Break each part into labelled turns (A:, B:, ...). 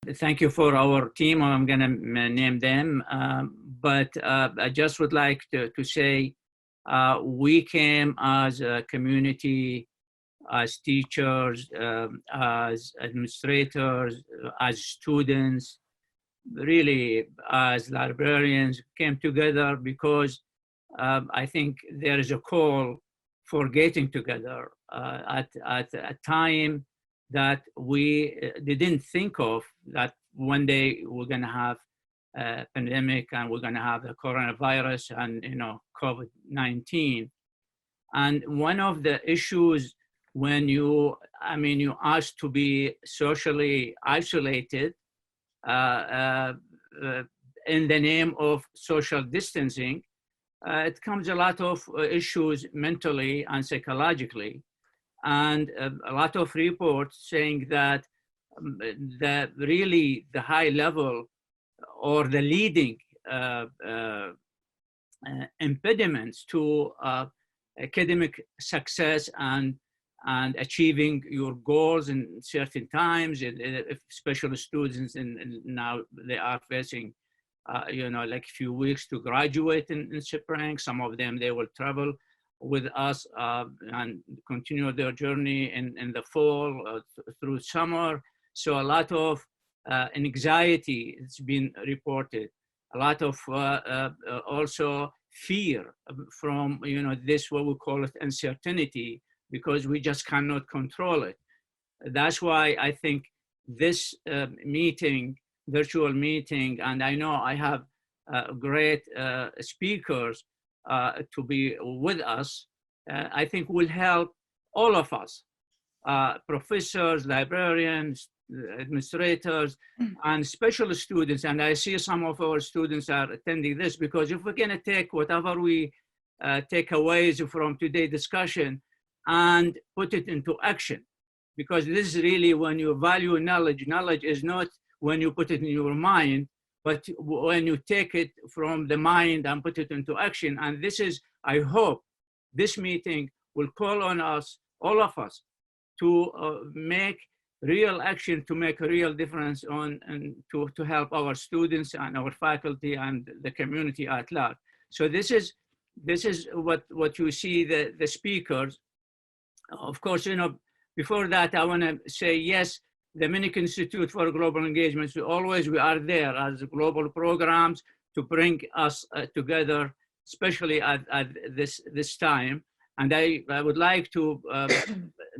A: Thank you for our team. I'm going to name them. But I just would like to say we came as a community, as teachers, as administrators, as students, really as librarians, came together because I think there is a call for getting together at a time that we didn't think of, that one day we're going to have a pandemic and we're going to have the coronavirus and COVID-19. And one of the issues when you asked to be socially isolated in the name of social distancing, it comes a lot of issues mentally and psychologically. And a lot of reports saying that really the high level or the leading impediments to academic success and achieving your goals in certain times, if special students and now they are facing like a few weeks to graduate in spring. Some of them, they will travel with us and continue their journey in the fall through summer. So a lot of anxiety has been reported. A lot of also fear from this, what we call it, uncertainty, because we just cannot control it. That's why I think this virtual meeting, and I know I have great speakers to be with us, I think will help all of us, professors, librarians, administrators, and special students. And I see some of our students are attending this, because if we're going to take whatever we takeaways from today's discussion and put it into action, because this is really when you value knowledge. Knowledge is not when you put it in your mind, but when you take it from the mind and put it into action. And this is, I hope, this meeting will call on us, all of us, to make real action, to make a real difference and to help our students and our faculty and the community at large. So this is what you see, the speakers. Of course, before that, I want to say, yes, the Minnock Institute for Global Engagement, we are there as global programs to bring us together, especially at this time. And I would like to,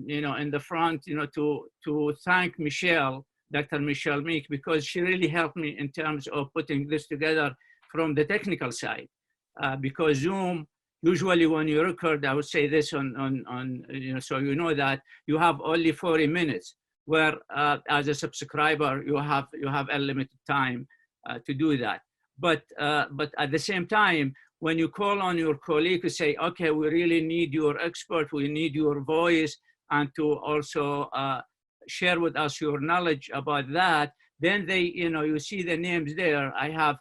A: in the front, to thank Michele, Dr. Michele Meek, because she really helped me in terms of putting this together from the technical side. Because Zoom, usually when you record, I would say this so you know that you have only 40 minutes, where as a subscriber, you have unlimited time to do that. But at the same time, when you call on your colleague to say, okay, we really need your expert, we need your voice, and to also share with us your knowledge about that, then they, you see the names there. I have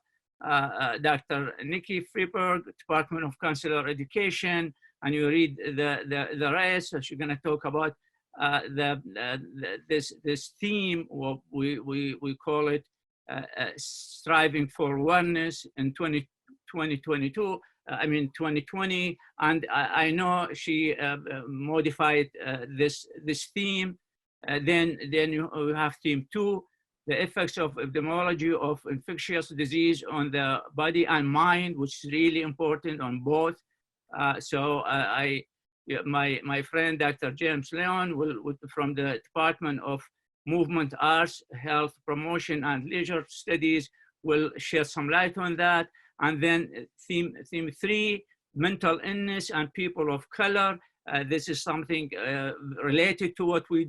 A: Dr. Nikki Freeburg, Department of Counselor Education, and you read the rest. So she's going to talk about this theme, what we call it, striving for oneness in 2022. 2020, and I know she modified this theme. Then you have theme 2, the effects of epidemiology of infectious disease on the body and mind, which is really important on both. My friend Dr. James Leone from the Department of Movement Arts, Health Promotion and Leisure Studies will shed some light on that. And then theme 3, mental illness and people of color. This is something related to what we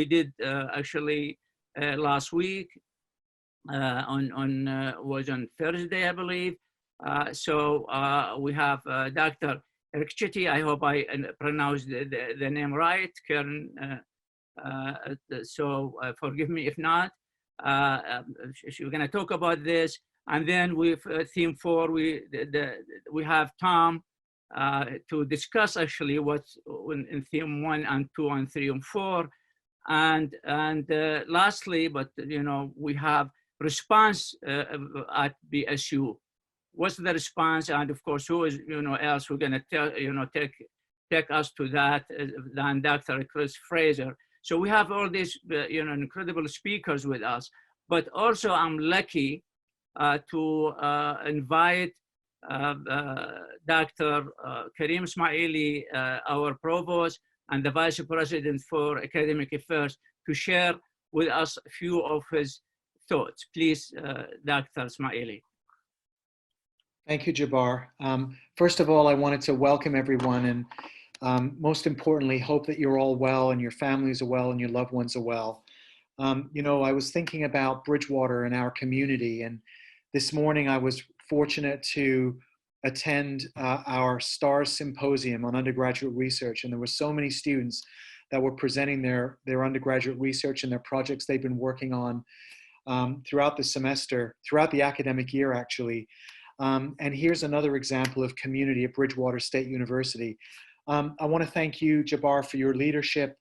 A: did actually last week was on Thursday, I believe. We have Dr. Errichetti, I hope I pronounced the name right, Karen, forgive me if not. We're gonna talk about this. And then with theme 4, we have Tom to discuss actually what's in theme 1 and 2 and 3 and 4. And lastly, but we have response at BSU. What's the response? And of course, who is else who's going to tell take us to that than Dr. Chris Fraser. So we have all these incredible speakers with us. But also, I'm lucky to invite Dr. Karim Ismaili, our provost, and the Vice President for Academic Affairs, to share with us a few of his thoughts. Please, Dr. Ismaili.
B: Thank you, Jabbar. First of all, I wanted to welcome everyone, and most importantly, hope that you're all well and your families are well and your loved ones are well. I was thinking about Bridgewater and our community, and this morning I was fortunate to attend our STARS Symposium on undergraduate research, and there were so many students that were presenting their undergraduate research and their projects they've been working on throughout the semester, throughout the academic year, actually. And here's another example of community at Bridgewater State University. I want to thank you, Jabbar, for your leadership,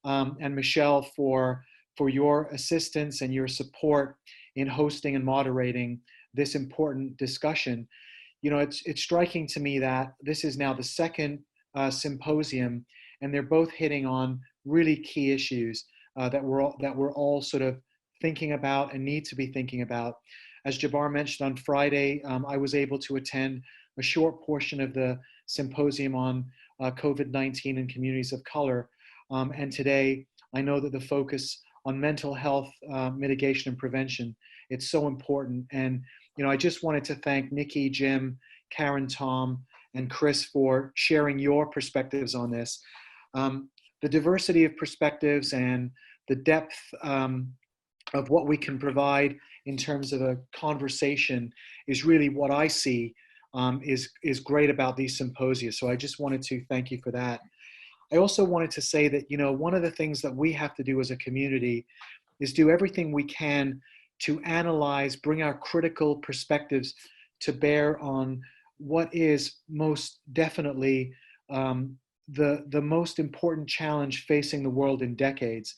B: and Michele for your assistance and your support in hosting and moderating this important discussion. It's striking to me that this is now the second symposium, and they're both hitting on really key issues that we're all sort of thinking about and need to be thinking about. As Jabbar mentioned on Friday, I was able to attend a short portion of the symposium on COVID-19 and communities of color. And today, I know that the focus on mental health mitigation and prevention, it's so important. And I just wanted to thank Nikki, Jim, Karen, Tom, and Chris for sharing your perspectives on this. The diversity of perspectives and the depth of what we can provide in terms of a conversation is really what I see is great about these symposia. So I just wanted to thank you for that. I also wanted to say that, one of the things that we have to do as a community is do everything we can to analyze, bring our critical perspectives to bear on what is most definitely the most important challenge facing the world in decades.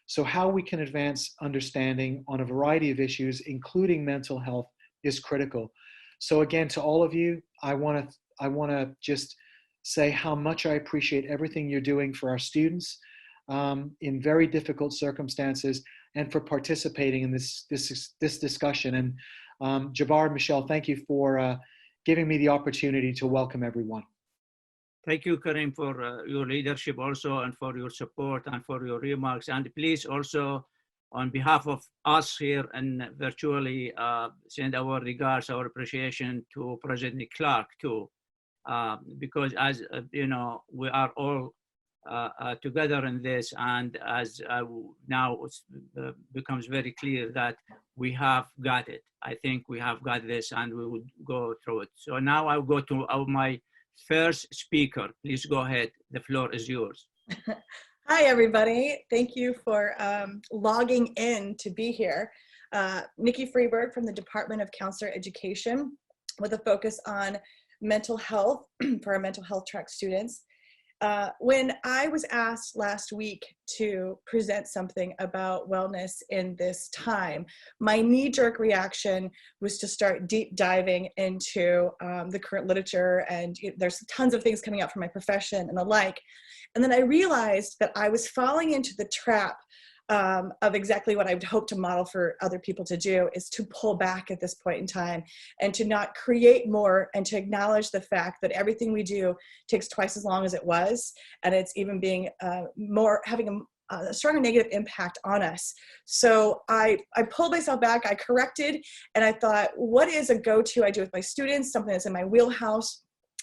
B: So how we can advance understanding on a variety of issues, including mental health, is critical. So again, to all of you, I want to just say how much I appreciate everything you're doing for our students in very difficult circumstances, and for participating in this discussion. And Jabbar and Michele, thank you for giving me the opportunity to welcome everyone.
A: Thank you, Karim, for your leadership also, and for your support and for your remarks. And please also, on behalf of us here and virtually, send our regards, our appreciation to President Clark too, because as we are all together in this, and as now it becomes very clear that we have got it. I think we have got this, and we would go through it. So now I'll go to my first speaker. Please go ahead. The floor is yours.
C: Hi, everybody. Thank you for logging in to be here. Nikki Freeburg from the Department of Counselor Education, with a focus on mental health for our mental health track students. When I was asked last week to present something about wellness in this time, my knee-jerk reaction was to start deep diving into the current literature, and there's tons of things coming out from my profession and the like. And then I realized that I was falling into the trap of exactly what I would hope to model for other people to do, is to pull back at this point in time and to not create more, and to acknowledge the fact that everything we do takes twice as long as it was, and it's even being having a stronger negative impact on us. So I pulled myself back, I corrected, and I thought, what is a go-to I do with my students, something that's in my wheelhouse?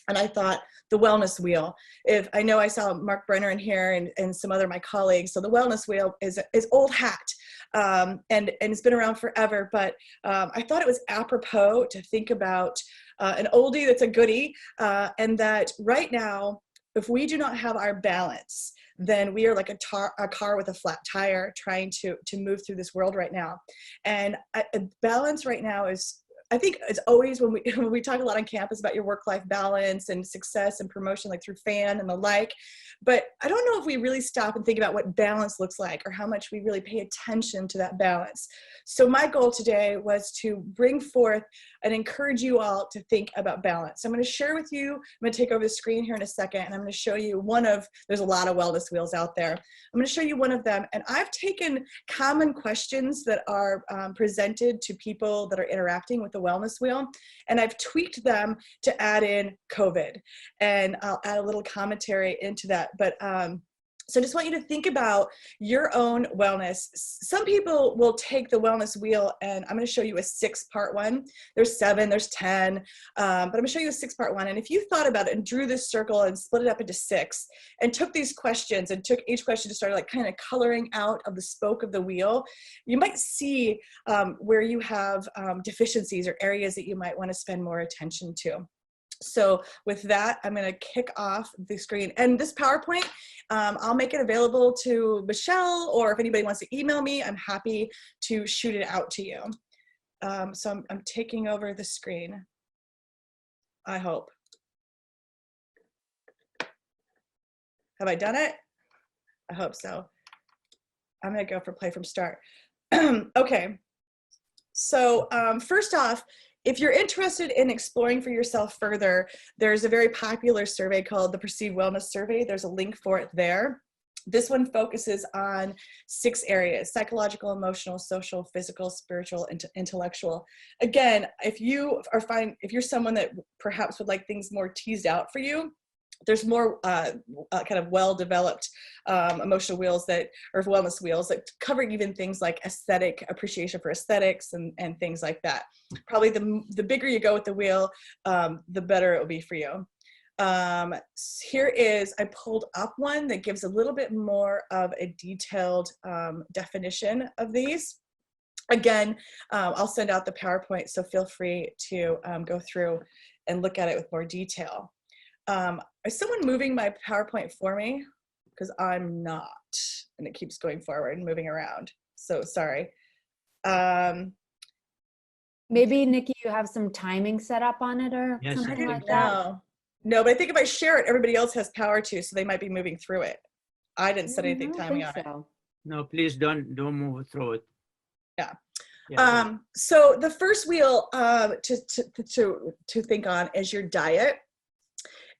C: And I thought, the wellness wheel. If I know I saw Mark Brenner in here and some other of my colleagues. So the wellness wheel is old hat, and it's been around forever. But I thought it was apropos to think about an oldie that's a goodie, and that right now, if we do not have our balance, then we are like a car with a flat tire trying to move through this world right now. And balance right now is I think it's always when we talk a lot on campus about your work-life balance and success and promotion, like through FAN and the like, but I don't know if we really stop and think about what balance looks like or how much we really pay attention to that balance. So my goal today was to bring forth and encourage you all to think about balance. So I'm going to share with you, I'm going to take over the screen here in a second, and I'm going to show you there's a lot of wellness wheels out there. I'm going to show you one of them, and I've taken common questions that are presented to people that are interacting with the wellness wheel, and I've tweaked them to add in COVID, and I'll add a little commentary into that. But so I just want you to think about your own wellness. Some people will take the wellness wheel, and I'm going to show you a 6-part one. There's 7, there's 10, but I'm going to show you a 6-part one. And if you thought about it and drew this circle and split it up into 6 and took these questions and took each question to start like kind of coloring out of the spoke of the wheel, you might see where you have deficiencies or areas that you might want to spend more attention to. So with that, I'm going to kick off the screen. And this PowerPoint, I'll make it available to Michele, or if anybody wants to email me, I'm happy to shoot it out to you. So I'm taking over the screen, I hope. Have I done it? I hope so. I'm going to go for play from start. Okay. So first off, if you're interested in exploring for yourself further, there's a very popular survey called the Perceived Wellness Survey. There's a link for it there. This one focuses on 6 areas: psychological, emotional, social, physical, spiritual, and intellectual. Again, if you're someone that perhaps would like things more teased out for you, there's more kind of well-developed emotional wheels or wellness wheels that cover even things like aesthetic appreciation for aesthetics and things like that. Probably the bigger you go with the wheel, the better it will be for you. I pulled up one that gives a little bit more of a detailed definition of these. Again, I'll send out the PowerPoint, so feel free to go through and look at it with more detail. Is someone moving my PowerPoint for me? Because I'm not, and it keeps going forward and moving around. So sorry.
D: Maybe Nikki, you have some timing set up on it or
A: Yes,
D: something like that?
C: No, but I think if I share it, everybody else has power to, so they might be moving through it. I didn't set anything timing on it.
A: No, please don't move through it.
C: Yeah.
A: Yeah.
C: So the first wheel to think on is your diet.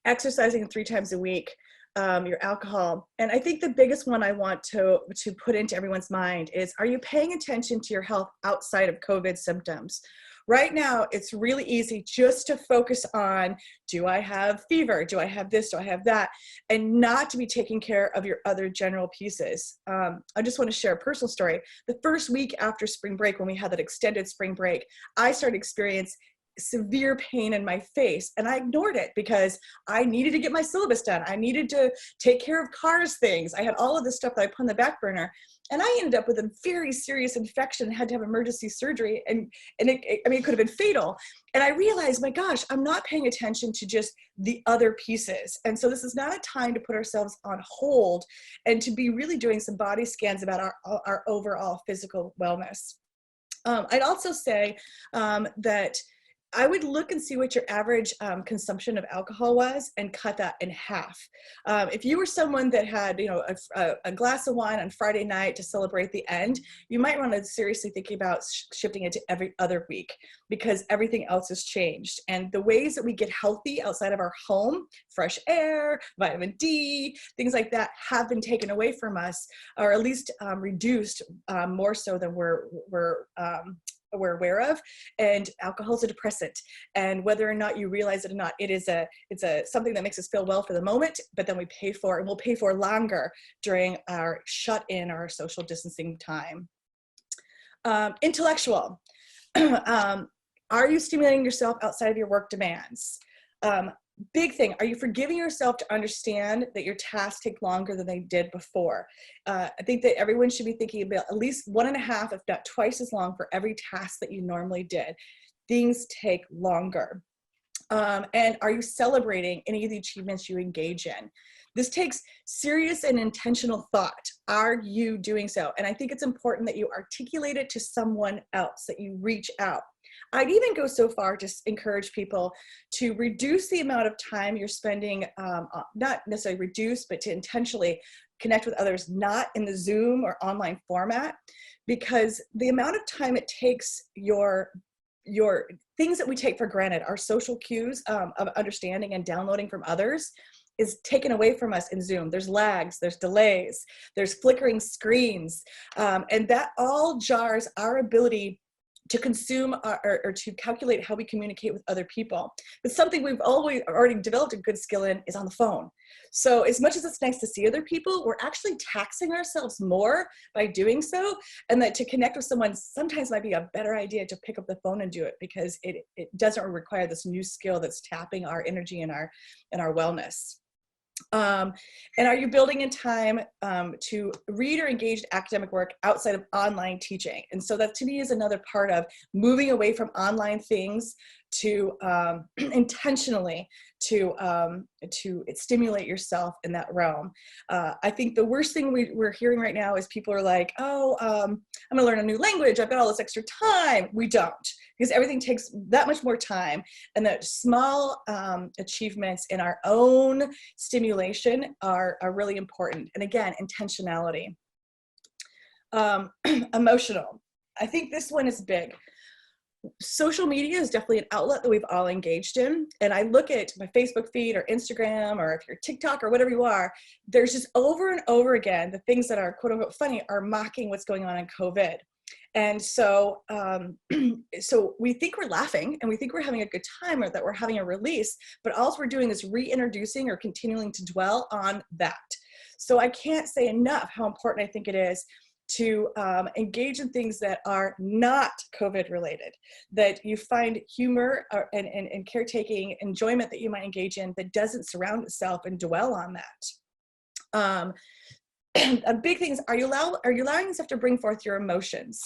C: Exercising 3 times a week, your alcohol. And I think the biggest one I want to put into everyone's mind is, are you paying attention to your health outside of COVID symptoms? Right now, it's really easy just to focus on, do I have fever? Do I have this? Do I have that? And not to be taking care of your other general pieces. I just want to share a personal story. The first week after spring break, when we had that extended spring break, I started to experience severe pain in my face, and I ignored it because I needed to get my syllabus done. I needed to take care of cars things. I had all of this stuff that I put on the back burner, and I ended up with a very serious infection, had to have emergency surgery, and it could have been fatal. And I realized, my gosh, I'm not paying attention to just the other pieces. And so this is not a time to put ourselves on hold and to be really doing some body scans about our overall physical wellness. I'd also say that I would look and see what your average consumption of alcohol was and cut that in half. If you were someone that had, a glass of wine on Friday night to celebrate the end, you might want to seriously think about shifting it to every other week, because everything else has changed. And the ways that we get healthy outside of our home, fresh air, vitamin D, things like that, have been taken away from us, or at least reduced more so than we're aware of. And alcohol is a depressant, and whether or not you realize it or not, it's something that makes us feel well for the moment, but then we pay for, and we'll pay for longer during our shut-in or social distancing time. Intellectual. Are you stimulating yourself outside of your work demands? Big thing, are you forgiving yourself to understand that your tasks take longer than they did before? I think that everyone should be thinking about at least 1.5, if not twice as long for every task that you normally did. Things take longer. And are you celebrating any of the achievements you engage in? This takes serious and intentional thought. Are you doing so? And I think it's important that you articulate it to someone else, that you reach out. I'd even go so far to encourage people to reduce the amount of time you're spending, not necessarily reduce, but to intentionally connect with others, not in the Zoom or online format, because the amount of time it takes your things that we take for granted, our social cues of understanding and downloading from others, is taken away from us in Zoom. There's lags, there's delays, there's flickering screens, and that all jars our ability to consume or to calculate how we communicate with other people. But something we've already developed a good skill in is on the phone. So as much as it's nice to see other people, we're actually taxing ourselves more by doing so, and that to connect with someone sometimes might be a better idea to pick up the phone and do it, because it doesn't require this new skill that's tapping our energy and our wellness. And are you building in time to read or engage in academic work outside of online teaching? And so that to me is another part of moving away from online things to intentionally to stimulate yourself in that realm. I think the worst thing we're hearing right now is people are like, oh, I'm gonna learn a new language, I've got all this extra time. We don't, because everything takes that much more time, and that small achievements in our own stimulation are really important. And again, intentionality. Emotional. I think this one is big. Social media is definitely an outlet that we've all engaged in. And I look at my Facebook feed or Instagram, or if you're TikTok or whatever you are, there's just over and over again, the things that are quote unquote funny are mocking what's going on in COVID. And so, so we think we're laughing and we think we're having a good time, or that we're having a release, but all we're doing is reintroducing or continuing to dwell on that. So I can't say enough how important I think it is to engage in things that are not COVID related, that you find humor and caretaking enjoyment that you might engage in that doesn't surround itself and dwell on that. A big thing is, are you allowing yourself to bring forth your emotions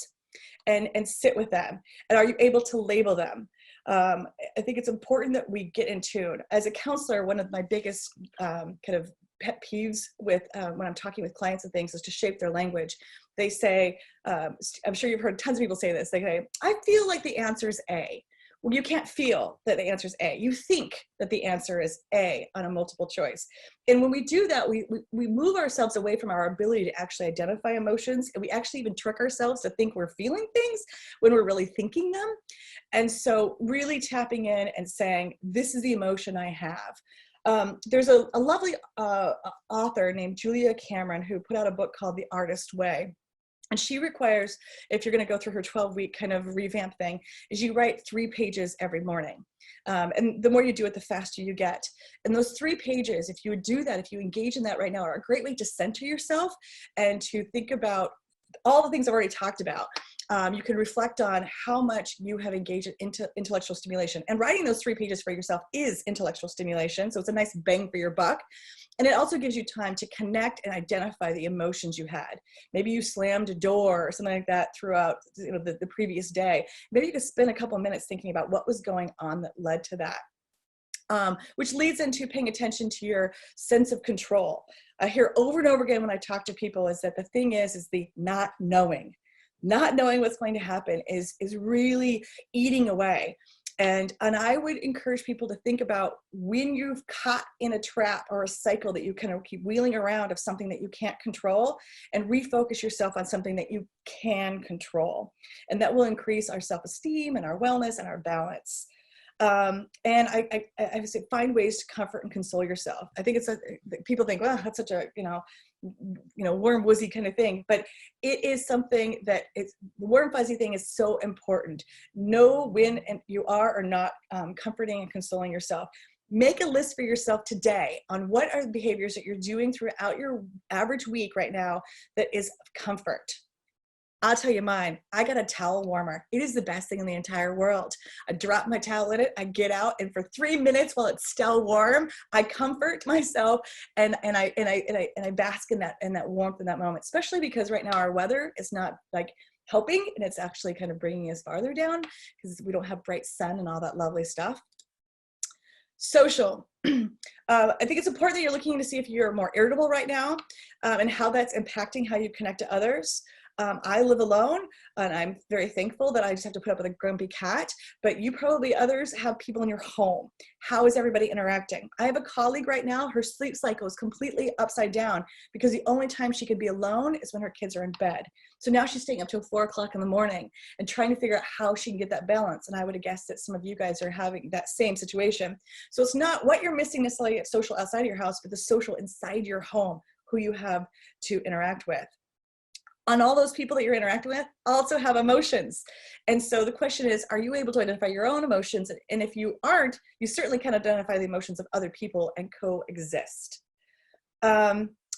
C: and sit with them? And are you able to label them? I think it's important that we get in tune. As a counselor, one of my biggest kind of pet peeves with when I'm talking with clients and things is to shape their language. They say, I'm sure you've heard tons of people say this, they say, I feel like the answer is A. Well, you can't feel that the answer is A. You think that the answer is A on a multiple choice. And when we do that, we move ourselves away from our ability to actually identify emotions, and we actually even trick ourselves to think we're feeling things when we're really thinking them. And so really tapping in and saying, this is the emotion I have. There's a lovely author named Julia Cameron who put out a book called The Artist Way. And she requires, if you're going to go through her 12-week kind of revamp thing, is you write 3 pages every morning. And the more you do it, the faster you get. And those 3 pages, if you would do that, if you engage in that right now, are a great way to center yourself and to think about all the things I've already talked about. You can reflect on how much you have engaged into intellectual stimulation. And writing those 3 pages for yourself is intellectual stimulation. So it's a nice bang for your buck. And it also gives you time to connect and identify the emotions you had. Maybe you slammed a door or something like that throughout the previous day. Maybe you could spend a couple of minutes thinking about what was going on that led to that. Which leads into paying attention to your sense of control. I hear over and over again when I talk to people is that the thing is the not knowing. Not knowing what's going to happen is really eating away. And I would encourage people to think about when you've caught in a trap or a cycle that you kind of keep wheeling around of something that you can't control, and refocus yourself on something that you can control. And that will increase our self-esteem and our wellness and our balance. And I say find ways to comfort and console yourself. I think people think, well, that's such a, warm, woozy kind of thing, but it is something that the warm, fuzzy thing is so important. Know when you are or not comforting and consoling yourself. Make a list for yourself today on what are the behaviors that you're doing throughout your average week right now that is comfort. I'll tell you mine. I got a towel warmer. It is the best thing in the entire world. I drop my towel in it, I get out, and for 3 minutes while it's still warm, I comfort myself and I bask in that warmth in that moment, especially because right now our weather is not like helping, and it's actually kind of bringing us farther down because we don't have bright sun and all that lovely stuff. Social. I think it's important that you're looking to see if you're more irritable right now and how that's impacting how you connect to others. I live alone, and I'm very thankful that I just have to put up with a grumpy cat, but you probably others have people in your home. How is everybody interacting? I have a colleague right now, her sleep cycle is completely upside down because the only time she could be alone is when her kids are in bed. So now she's staying up till 4 o'clock in the morning and trying to figure out how she can get that balance. And I would have guessed that some of you guys are having that same situation. So it's not what you're missing necessarily at social outside of your house, but the social inside your home, who you have to interact with. On all those people that you're interacting with also have emotions. And so the question is, are you able to identify your own emotions? And if you aren't, you certainly can identify the emotions of other people and coexist.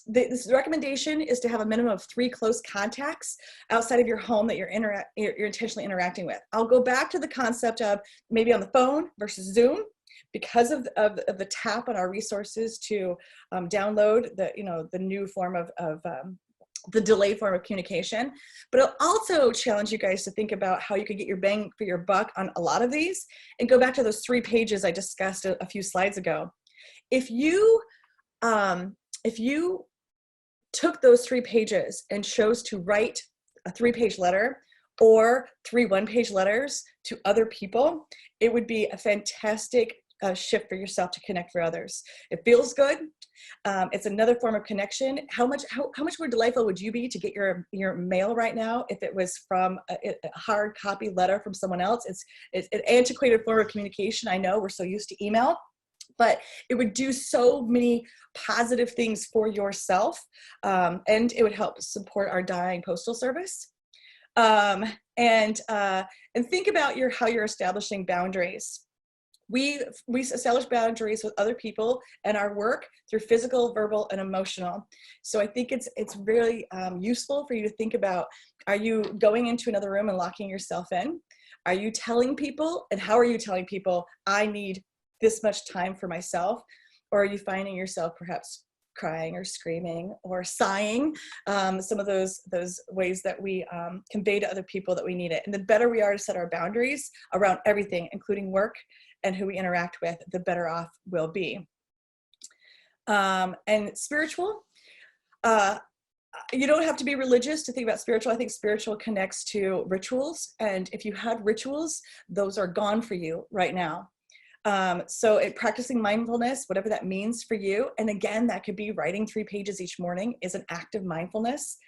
C: This recommendation is to have a minimum of 3 close contacts outside of your home that you're intentionally interacting with. I'll go back to the concept of maybe on the phone versus Zoom, because of the tap on our resources to download the new form of the delayed form of communication. But I'll also challenge you guys to think about how you could get your bang for your buck on a lot of these, and go back to those 3 pages I discussed a few slides ago. If you took those 3 pages and chose to write a 3-page letter or 3 one-page letters to other people, it would be a fantastic shift for yourself to connect for others. It feels good. It's another form of connection. How much more delightful would you be to get your mail right now if it was from a hard copy letter from someone else? It's an antiquated form of communication. I know we're so used to email, but it would do so many positive things for yourself, and it would help support our dying postal service. And think about how you're establishing boundaries. We establish boundaries with other people and our work through physical, verbal, and emotional. So I think it's really useful for you to think about, are you going into another room and locking yourself in? Are you telling people, and how are you telling people, I need this much time for myself? Or are you finding yourself perhaps crying or screaming or sighing, some of those ways that we convey to other people that we need it. And the better we are to set our boundaries around everything, including work and who we interact with, the better off we'll be. And spiritual, you don't have to be religious to think about spiritual. I think spiritual connects to rituals. And if you had rituals, those are gone for you right now. So practicing mindfulness, whatever that means for you. And again, that could be writing 3 pages each morning is an act of mindfulness.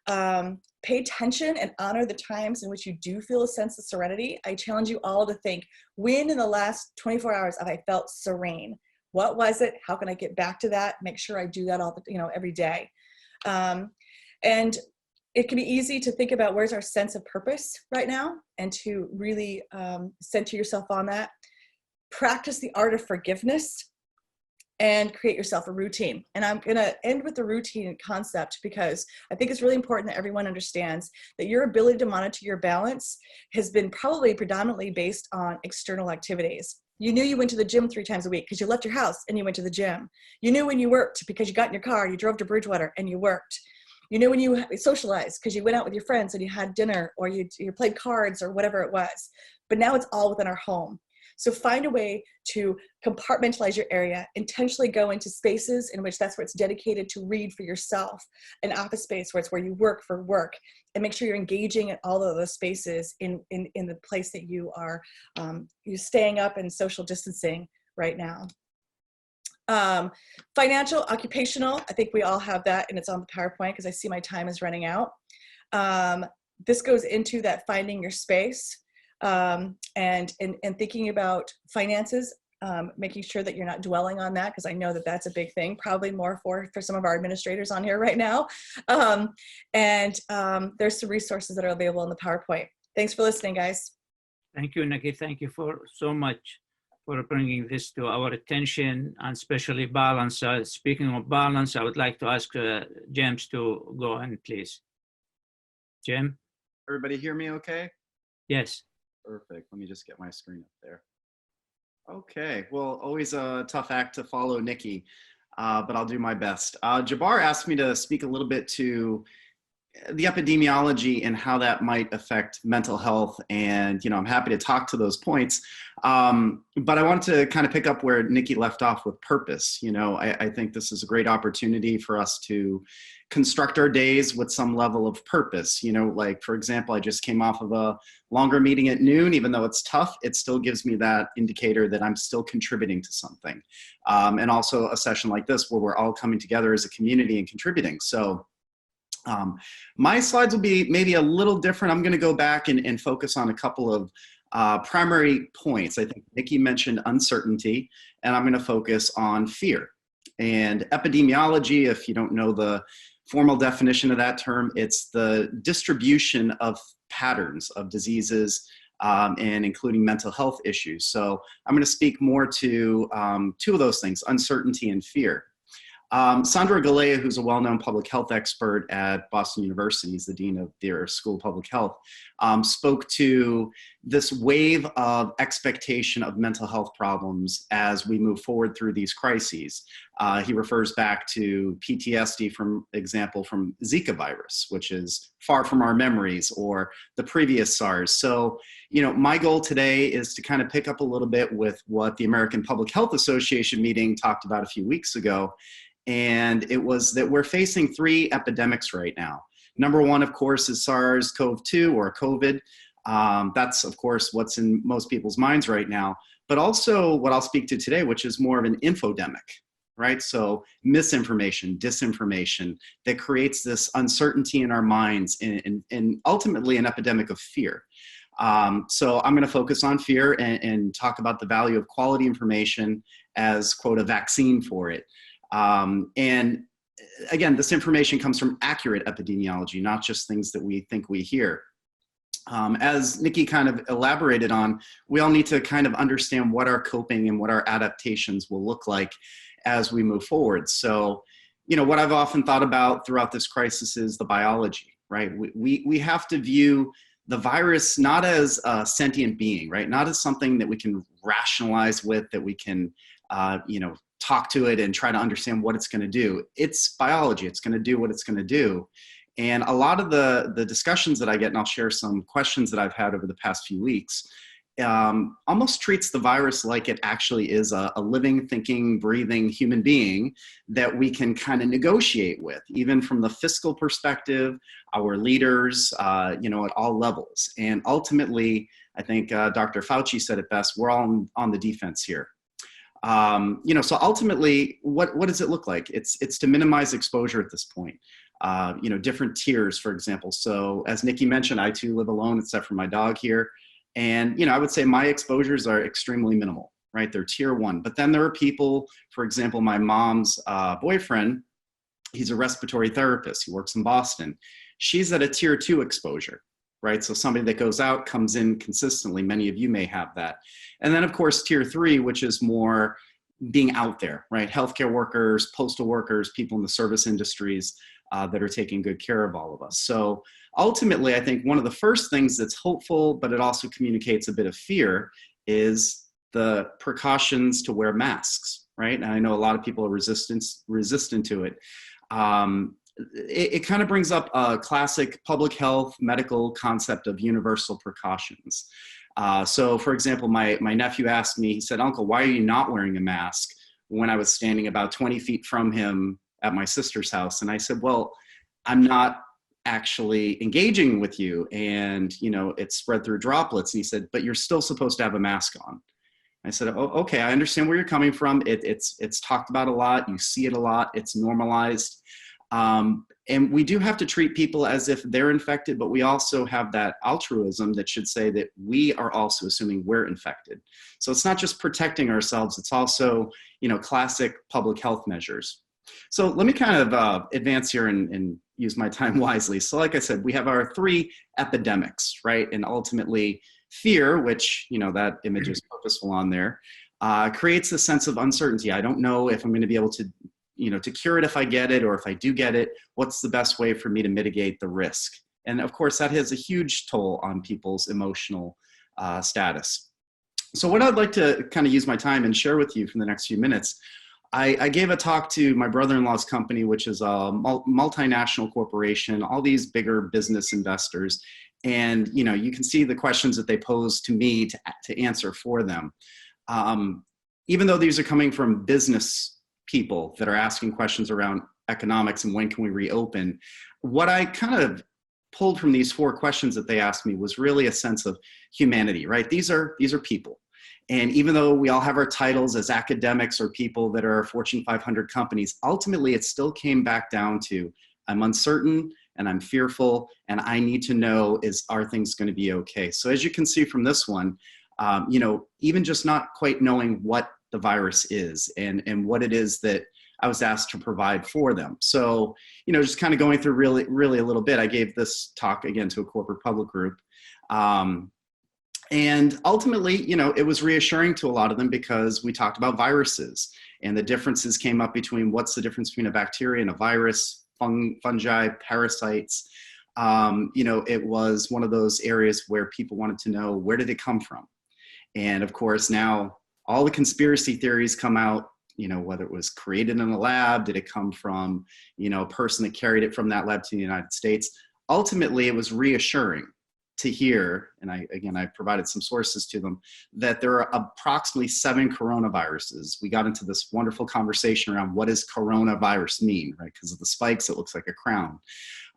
C: Pay attention and honor the times in which you do feel a sense of serenity. I challenge you all to think, when in the last 24 hours have I felt serene? What was it? How can I get back to that? Make sure I do that every day. And it can be easy to think about, where's our sense of purpose right now, and to really center yourself on that. Practice the art of forgiveness and create yourself a routine. And I'm gonna end with the routine concept, because I think it's really important that everyone understands that your ability to monitor your balance has been probably predominantly based on external activities. You knew you went to the gym 3 times a week because you left your house and you went to the gym. You knew when you worked because you got in your car, you drove to Bridgewater and you worked. You knew when you socialized because you went out with your friends and you had dinner, or you played cards or whatever it was. But now it's all within our home. So find a way to compartmentalize your area, intentionally go into spaces in which that's where it's dedicated to read for yourself, an office space where it's where you work for work, and make sure you're engaging in all of those spaces in the place that you are you're staying up and social distancing right now. Financial, occupational, I think we all have that, and it's on the PowerPoint because I see my time is running out. This goes into that finding your space. And thinking about finances, making sure that you're not dwelling on that, because I know that that's a big thing, probably more for some of our administrators on here right now. There's some resources that are available in the PowerPoint. Thanks for listening, guys.
A: Thank you, Nikki. Thank you so much for bringing this to our attention, and especially balance. Speaking of balance, I would like to ask James to go on, please. Jim?
E: Everybody hear me okay?
A: Yes.
E: Perfect. Let me just get my screen up there. Okay. Well, always a tough act to follow, Nikki, but I'll do my best. Jabbar asked me to speak a little bit to the epidemiology and how that might affect mental health. And, I'm happy to talk to those points. But I want to kind of pick up where Nikki left off with purpose. I think this is a great opportunity for us to construct our days with some level of purpose. Like, for example, I just came off of a longer meeting at noon. Even though it's tough, it still gives me that indicator that I'm still contributing to something. And also a session like this where we're all coming together as a community and contributing. So my slides will be maybe a little different. I'm going to go back and focus on a couple of primary points. I think Nikki mentioned uncertainty, and I'm going to focus on fear. And epidemiology, if you don't know the formal definition of that term, it's the distribution of patterns of diseases and including mental health issues. So I'm going to speak more to two of those things, uncertainty and fear. Sandra Galea, who's a well-known public health expert at Boston University, is the dean of their School of Public Health, spoke to this wave of expectation of mental health problems as we move forward through these crises. He refers back to PTSD, from example, from Zika virus, which is far from our memories, or the previous SARS. So, my goal today is to kind of pick up a little bit with what the American Public Health Association meeting talked about a few weeks ago. And it was that we're facing three epidemics right now. Number one, of course, is SARS-CoV-2 or COVID. That's, of course, what's in most people's minds right now. But also what I'll speak to today, which is more of an infodemic, right? So misinformation, disinformation that creates this uncertainty in our minds and ultimately an epidemic of fear. So I'm going to focus on fear and talk about the value of quality information as, quote, a vaccine for it. And again, this information comes from accurate epidemiology, not just things that we think we hear. As Nikki kind of elaborated on, we all need to kind of understand what our coping and what our adaptations will look like as we move forward. So, what I've often thought about throughout this crisis is the biology, right? We have to view the virus not as a sentient being, right? Not as something that we can rationalize with, that we can, talk to it and try to understand what it's going to do. It's biology. It's going to do what it's going to do. And a lot of the discussions that I get, and I'll share some questions that I've had over the past few weeks, almost treats the virus like it actually is a living, thinking, breathing human being that we can kind of negotiate with, even from the fiscal perspective, our leaders, at all levels. And ultimately, I think Dr. Fauci said it best, we're all on the defense here. So ultimately, what does it look like? It's to minimize exposure at this point. Different tiers, for example. So as Nikki mentioned, I too live alone, except for my dog here. And, I would say my exposures are extremely minimal, right? They're tier 1. But then there are people, for example, my mom's boyfriend, he's a respiratory therapist. He works in Boston. She's at a tier 2 exposure, right? So somebody that goes out, comes in consistently. Many of you may have that. And then, of course, tier 3, which is more being out there, right? Healthcare workers, postal workers, people in the service industries that are taking good care of all of us. So ultimately, I think one of the first things that's hopeful, but it also communicates a bit of fear, is the precautions to wear masks, right? And I know a lot of people are resistant to it. It kind of brings up a classic public health medical concept of universal precautions. So for example, my nephew asked me, he said, "Uncle, why are you not wearing a mask?" when I was standing about 20 feet from him at my sister's house. And I said, "Well, I'm not actually engaging with you, and it's spread through droplets." And he said, "But you're still supposed to have a mask on." I said, "Oh, okay, I understand where you're coming from. It's talked about a lot. You see it a lot. It's normalized. And we do have to treat people as if they're infected, but we also have that altruism that should say that we are also assuming we're infected. So it's not just protecting ourselves, it's also, classic public health measures." So let me kind of advance here and use my time wisely. So like I said, we have our 3 epidemics, right? And ultimately fear, which, that image is purposeful on there, creates a sense of uncertainty. I don't know if I'm going to be able to to cure it if I get it, or if I do get it, what's the best way for me to mitigate the risk? And of course, that has a huge toll on people's emotional status. So what I'd like to kind of use my time and share with you for the next few minutes I gave a talk to my brother-in-law's company, which is a multinational corporation, all these bigger business investors. And, you know, you can see the questions that they pose to me to answer for them. Even though these are coming from business people that are asking questions around economics and when can we reopen, what I kind of pulled from these 4 questions that they asked me was really a sense of humanity, right? These are people. And even though we all have our titles as academics or people that are Fortune 500 companies, ultimately it still came back down to, I'm uncertain and I'm fearful and I need to know, are things going to be okay? So as you can see from this one, you know, even just not quite knowing what the virus is and what it is that I was asked to provide for them. So, you know, just kind of going through really a little bit, I gave this talk again to a corporate public group. And ultimately, you know, it was reassuring to a lot of them because we talked about viruses and the differences came up between what's the difference between a bacteria and a virus, fungi, parasites. You know, it was one of those areas where people wanted to know, where did it come from? And of course, now all the conspiracy theories come out, you know, whether it was created in a lab, did it come from, you know, a person that carried it from that lab to the United States? Ultimately, it was reassuring to hear, and I provided some sources to them, that there are approximately 7 coronaviruses. We got into this wonderful conversation around what does coronavirus mean, right? Because of the spikes, it looks like a crown.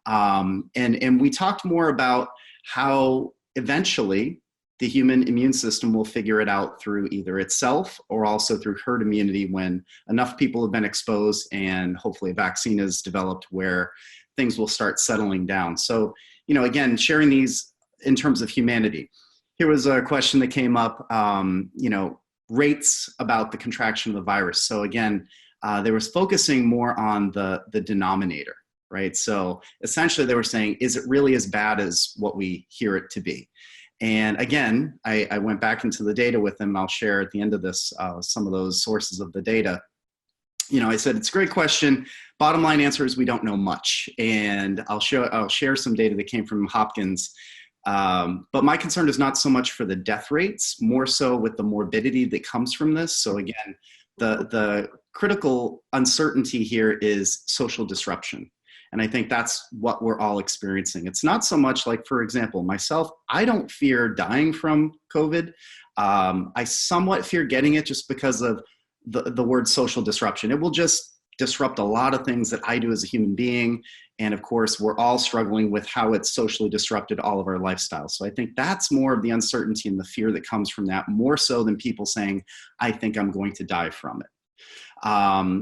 E: And we talked more about how eventually the human immune system will figure it out through either itself or also through herd immunity when enough people have been exposed and hopefully a vaccine is developed where things will start settling down. So, you know, again, sharing these in terms of humanity. Here was a question that came up, you know, rates about the contraction of the virus. So again, they was focusing more on the denominator, right? So essentially they were saying, is it really as bad as what we hear it to be? And again, I went back into the data with them. I'll share at the end of this some of those sources of the data. You know, I said, it's a great question. Bottom line answer is we don't know much. And I'll share some data that came from Hopkins. But my concern is not so much for the death rates, more so with the morbidity that comes from this. So again, the critical uncertainty here is social disruption. And I think that's what we're all experiencing. It's not so much like, for example, myself, I don't fear dying from COVID. I somewhat fear getting it just because of the word social disruption. It will just disrupt a lot of things that I do as a human being. And of course, we're all struggling with how it's socially disrupted all of our lifestyles. So I think that's more of the uncertainty and the fear that comes from that, more so than people saying, I think I'm going to die from it.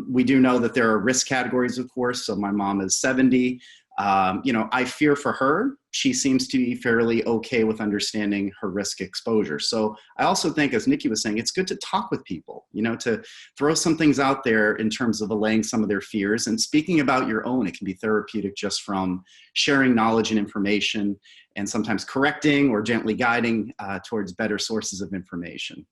E: We do know that there are risk categories, of course. So my mom is 70. You know, I fear for her. She seems to be fairly okay with understanding her risk exposure. So I also think, as Nikki was saying, it's good to talk with people, you know, to throw some things out there in terms of allaying some of their fears and speaking about your own. It can be therapeutic just from sharing knowledge and information and sometimes correcting or gently guiding towards better sources of information.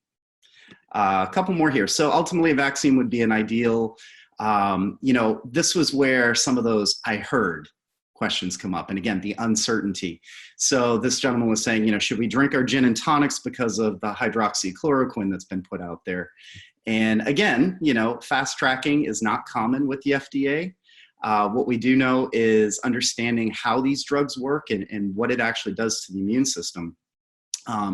E: A couple more here. So ultimately a vaccine would be an ideal, you know, this was where some of those I heard questions come up. And again, the uncertainty. So this gentleman was saying, you know, should we drink our gin and tonics because of the hydroxychloroquine that's been put out there? And again, you know, fast tracking is not common with the FDA. What we do know is understanding how these drugs work and what it actually does to the immune system.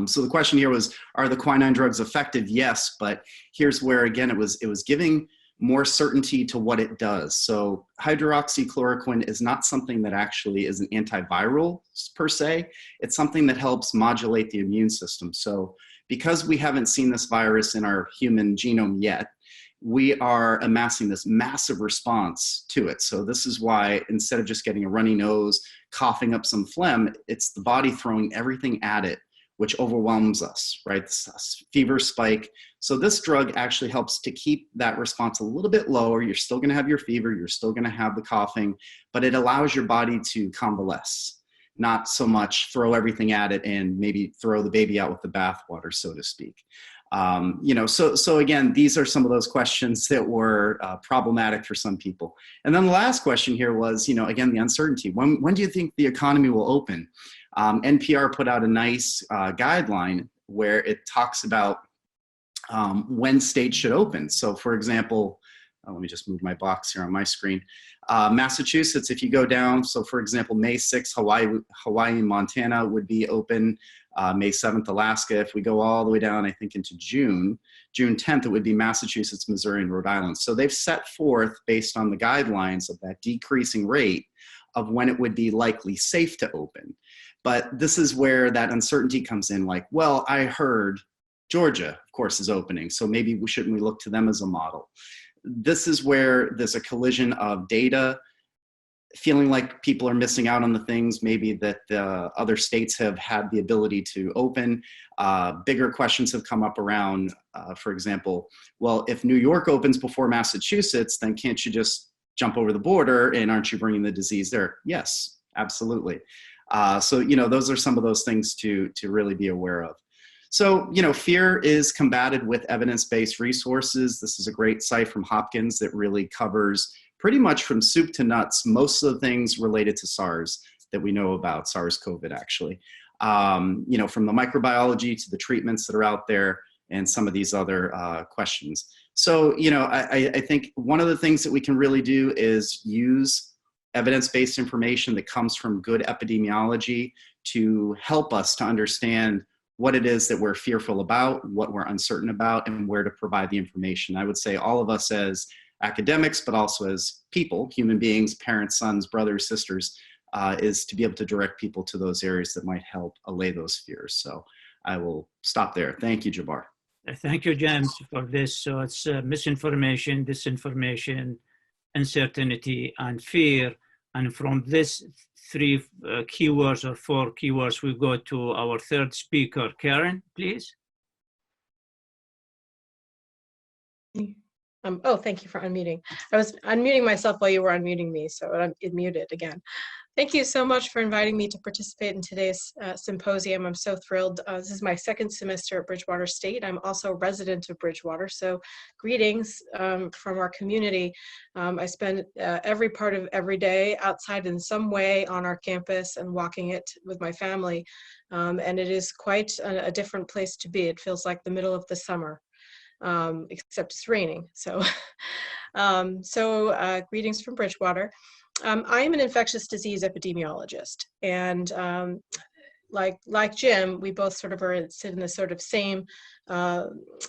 E: So the question here was, are the quinine drugs effective? Yes, but here's where, again, it was giving more certainty to what it does. So hydroxychloroquine is not something that actually is an antiviral per se. It's something that helps modulate the immune system. So because we haven't seen this virus in our human genome yet, we are amassing this massive response to it. So this is why instead of just getting a runny nose, coughing up some phlegm, it's the body throwing everything at it, which overwhelms us, right? This fever spike. So this drug actually helps to keep that response a little bit lower. You're still gonna have your fever, you're still gonna have the coughing, but it allows your body to convalesce, not so much throw everything at it and maybe throw the baby out with the bathwater, so to speak. You know, so again, these are some of those questions that were problematic for some people. And then the last question here was, you know, again, the uncertainty. When do you think the economy will open? NPR put out a nice guideline where it talks about when states should open. So for example, let me just move my box here on my screen. Massachusetts, if you go down, so for example, May 6th, Hawaii and Montana would be open. May 7th, Alaska. If we go all the way down, I think into June 10th, it would be Massachusetts, Missouri, and Rhode Island. So they've set forth, based on the guidelines of that decreasing rate, of when it would be likely safe to open. But this is where that uncertainty comes in, like, well, I heard Georgia, of course, is opening, so maybe shouldn't we look to them as a model? This is where there's a collision of data, feeling like people are missing out on the things maybe that other states have had the ability to open. Bigger questions have come up around, for example, well, if New York opens before Massachusetts, then can't you just jump over the border and aren't you bringing the disease there? Yes, absolutely. So, you know, those are some of those things to really be aware of. So, you know, fear is combated with evidence-based resources. This is a great site from Hopkins that really covers pretty much from soup to nuts most of the things related to SARS that we know about, SARS-CoV actually. You know, from the microbiology to the treatments that are out there and some of these other questions. So, you know, I think one of the things that we can really do is use evidence-based information that comes from good epidemiology to help us to understand what it is that we're fearful about, what we're uncertain about, and where to provide the information. I would say all of us as academics, but also as people, human beings, parents, sons, brothers, sisters, is to be able to direct people to those areas that might help allay those fears. So I will stop there. Thank you, Jabbar.
A: Thank you, James, for this. So it's misinformation, disinformation, uncertainty, and fear. And from this three keywords or four keywords, we go to our third speaker, Karen, please.
F: Oh, thank you for unmuting. I was unmuting myself while you were unmuting me, so I'm muted again. Thank you so much for inviting me to participate in today's symposium. I'm so thrilled. This is my second semester at Bridgewater State. I'm also a resident of Bridgewater, so greetings from our community. I spend every part of every day outside in some way on our campus and walking it with my family, and it is quite a different place to be. It feels like the middle of the summer. Except it's raining. So, greetings from Bridgewater. I am an infectious disease epidemiologist, and like Jim, we both sort of sit in the sort of same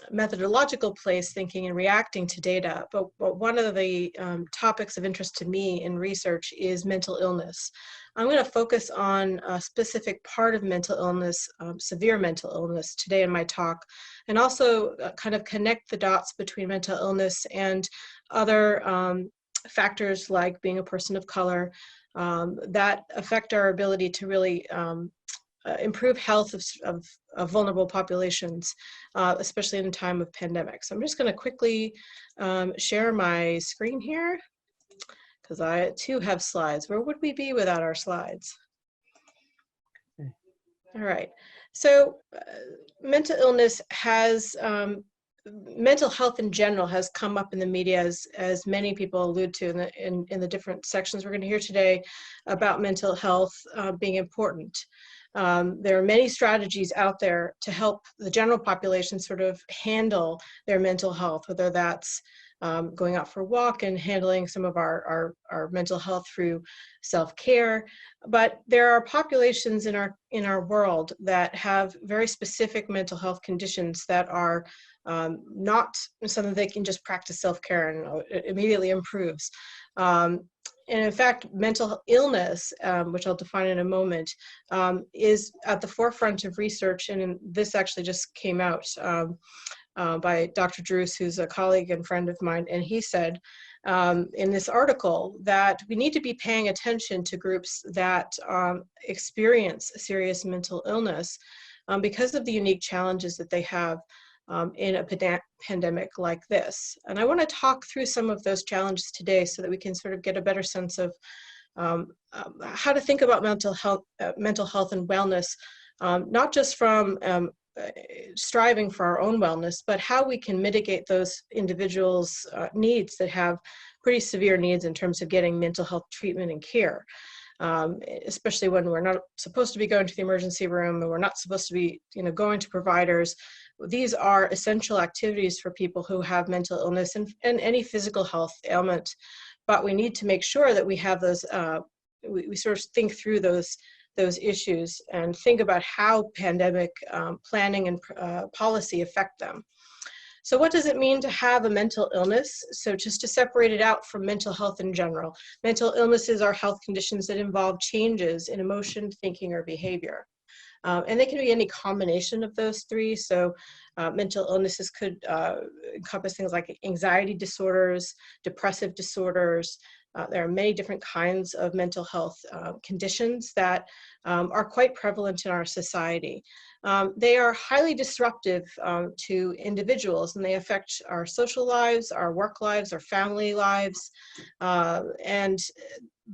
F: methodological place, thinking and reacting to data. But one of the topics of interest to me in research is mental illness. I'm going to focus on a specific part of mental illness, severe mental illness, today in my talk, and also kind of connect the dots between mental illness and other factors like being a person of color that affect our ability to really improve health of vulnerable populations, especially in a time of pandemic. So I'm just going to quickly share my screen here, because I too have slides. Where would we be without our slides? All right. So mental illness has, mental health in general has come up in the media, as many people allude to in the different sections we're going to hear today about mental health being important. There are many strategies out there to help the general population sort of handle their mental health, whether that's going out for a walk and handling some of our mental health through self-care. But there are populations in our world that have very specific mental health conditions that are not something they can just practice self-care and it immediately improves. And in fact, mental illness, which I'll define in a moment, is at the forefront of research. And this actually just came out by Dr. Druce, who's a colleague and friend of mine. And he said in this article that we need to be paying attention to groups that experience serious mental illness because of the unique challenges that they have in a pandemic like this. And I want to talk through some of those challenges today so that we can sort of get a better sense of how to think about mental health and wellness, not just from striving for our own wellness, but how we can mitigate those individuals' needs that have pretty severe needs in terms of getting mental health treatment and care. especially when we're not supposed to be going to the emergency room and we're not supposed to be, going to providers. These are essential activities for people who have mental illness and any physical health ailment. But we need to make sure that we have those, we sort of think through those issues and think about how pandemic planning and policy affect them. So what does it mean to have a mental illness? So just to separate it out from mental health in general, mental illnesses are health conditions that involve changes in emotion, thinking, or behavior. And they can be any combination of those three. So mental illnesses could encompass things like anxiety disorders, depressive disorders. There are many different kinds of mental health conditions that are quite prevalent in our society. They are highly disruptive to individuals, and they affect our social lives, our work lives, our family lives, and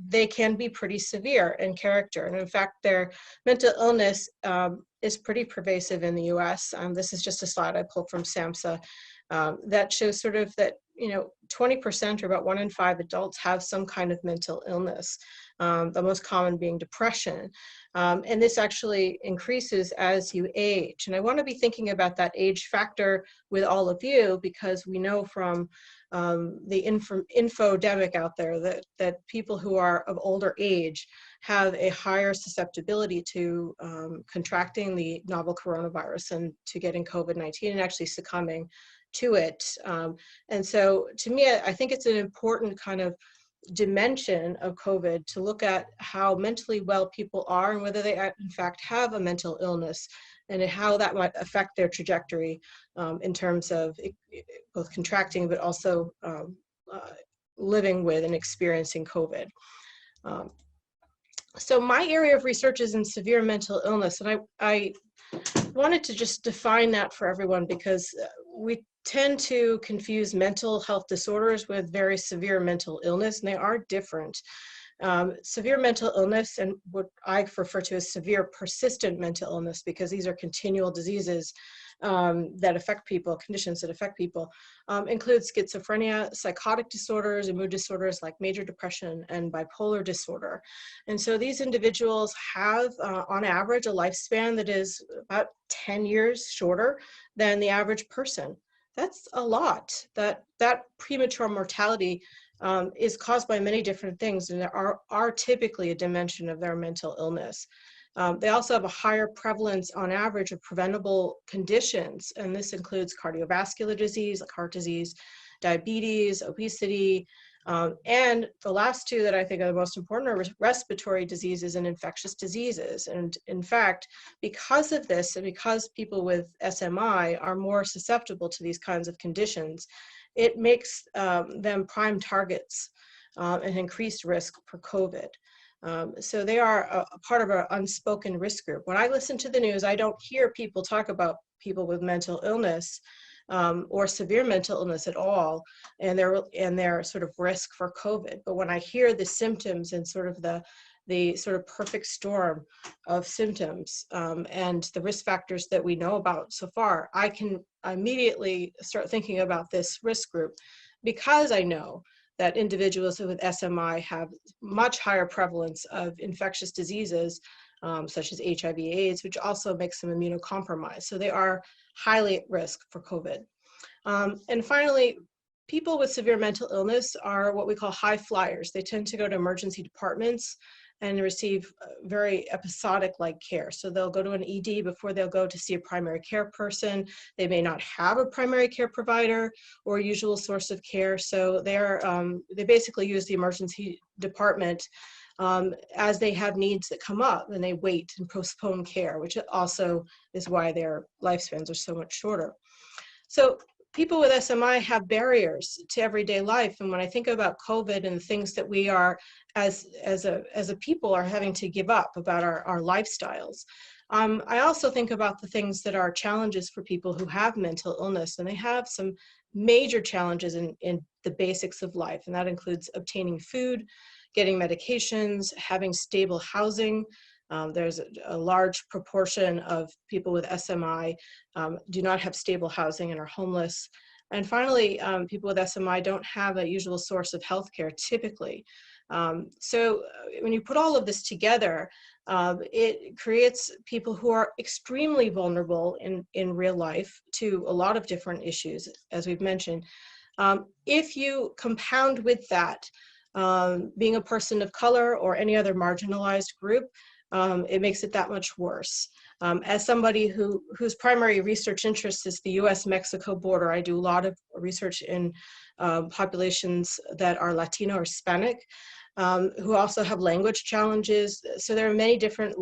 F: they can be pretty severe in character. And in fact, their mental illness is pretty pervasive in the US. This is just a slide I pulled from SAMHSA that shows sort of that 20% or about 1 in 5 adults have some kind of mental illness, the most common being depression. And this actually increases as you age. And I want to be thinking about that age factor with all of you, because we know from the infodemic out there that people who are of older age have a higher susceptibility to contracting the novel coronavirus and to getting COVID-19 and actually succumbing to it. And so to me, I think it's an important kind of dimension of COVID to look at how mentally well people are and whether they in fact have a mental illness and how that might affect their trajectory in terms of both contracting but also living with and experiencing COVID. So my area of research is in severe mental illness, and I wanted to just define that for everyone because we tend to confuse mental health disorders with very severe mental illness, and they are different. Severe mental illness, and what I refer to as severe persistent mental illness, because these are continual diseases that affect people, conditions that affect people, include schizophrenia, psychotic disorders, and mood disorders like major depression and bipolar disorder. And so these individuals have, on average, a lifespan that is about 10 years shorter than the average person. That's a lot. That premature mortality is caused by many different things, and there are typically a dimension of their mental illness. They also have a higher prevalence on average of preventable conditions, and this includes cardiovascular disease like heart disease, diabetes, obesity, and the last two that I think are the most important are respiratory diseases and infectious diseases. And in fact, because of this, and because people with SMI are more susceptible to these kinds of conditions, it makes them prime targets and increased risk for COVID. So they are a part of our unspoken risk group. When I listen to the news, I don't hear people talk about people with mental illness or severe mental illness at all, and their sort of risk for COVID. But when I hear the symptoms and sort of the sort of perfect storm of symptoms and the risk factors that we know about so far, I can immediately start thinking about this risk group, because I know that individuals with SMI have much higher prevalence of infectious diseases such as HIV/AIDS, which also makes them immunocompromised. So they are highly at risk for COVID. And finally, people with severe mental illness are what we call high flyers. They tend to go to emergency departments and receive very episodic-like care. So they'll go to an ED before they'll go to see a primary care person. They may not have a primary care provider or usual source of care. So they basically use the emergency department as they have needs that come up, and they wait and postpone care, which also is why their lifespans are so much shorter. So people with SMI have barriers to everyday life. And when I think about COVID and the things that we are, as a people, are having to give up about our lifestyles, I also think about the things that are challenges for people who have mental illness, and they have some major challenges in the basics of life. And that includes obtaining food, getting medications, having stable housing. There's a large proportion of people with SMI do not have stable housing and are homeless. And finally, people with SMI don't have a usual source of healthcare typically. When you put all of this together, it creates people who are extremely vulnerable in real life to a lot of different issues, as we've mentioned. If you compound with that, being a person of color or any other marginalized group, it makes it that much worse. As somebody whose primary research interest is the US-Mexico border, I do a lot of research in populations that are Latino or Hispanic, who also have language challenges. So there are many different,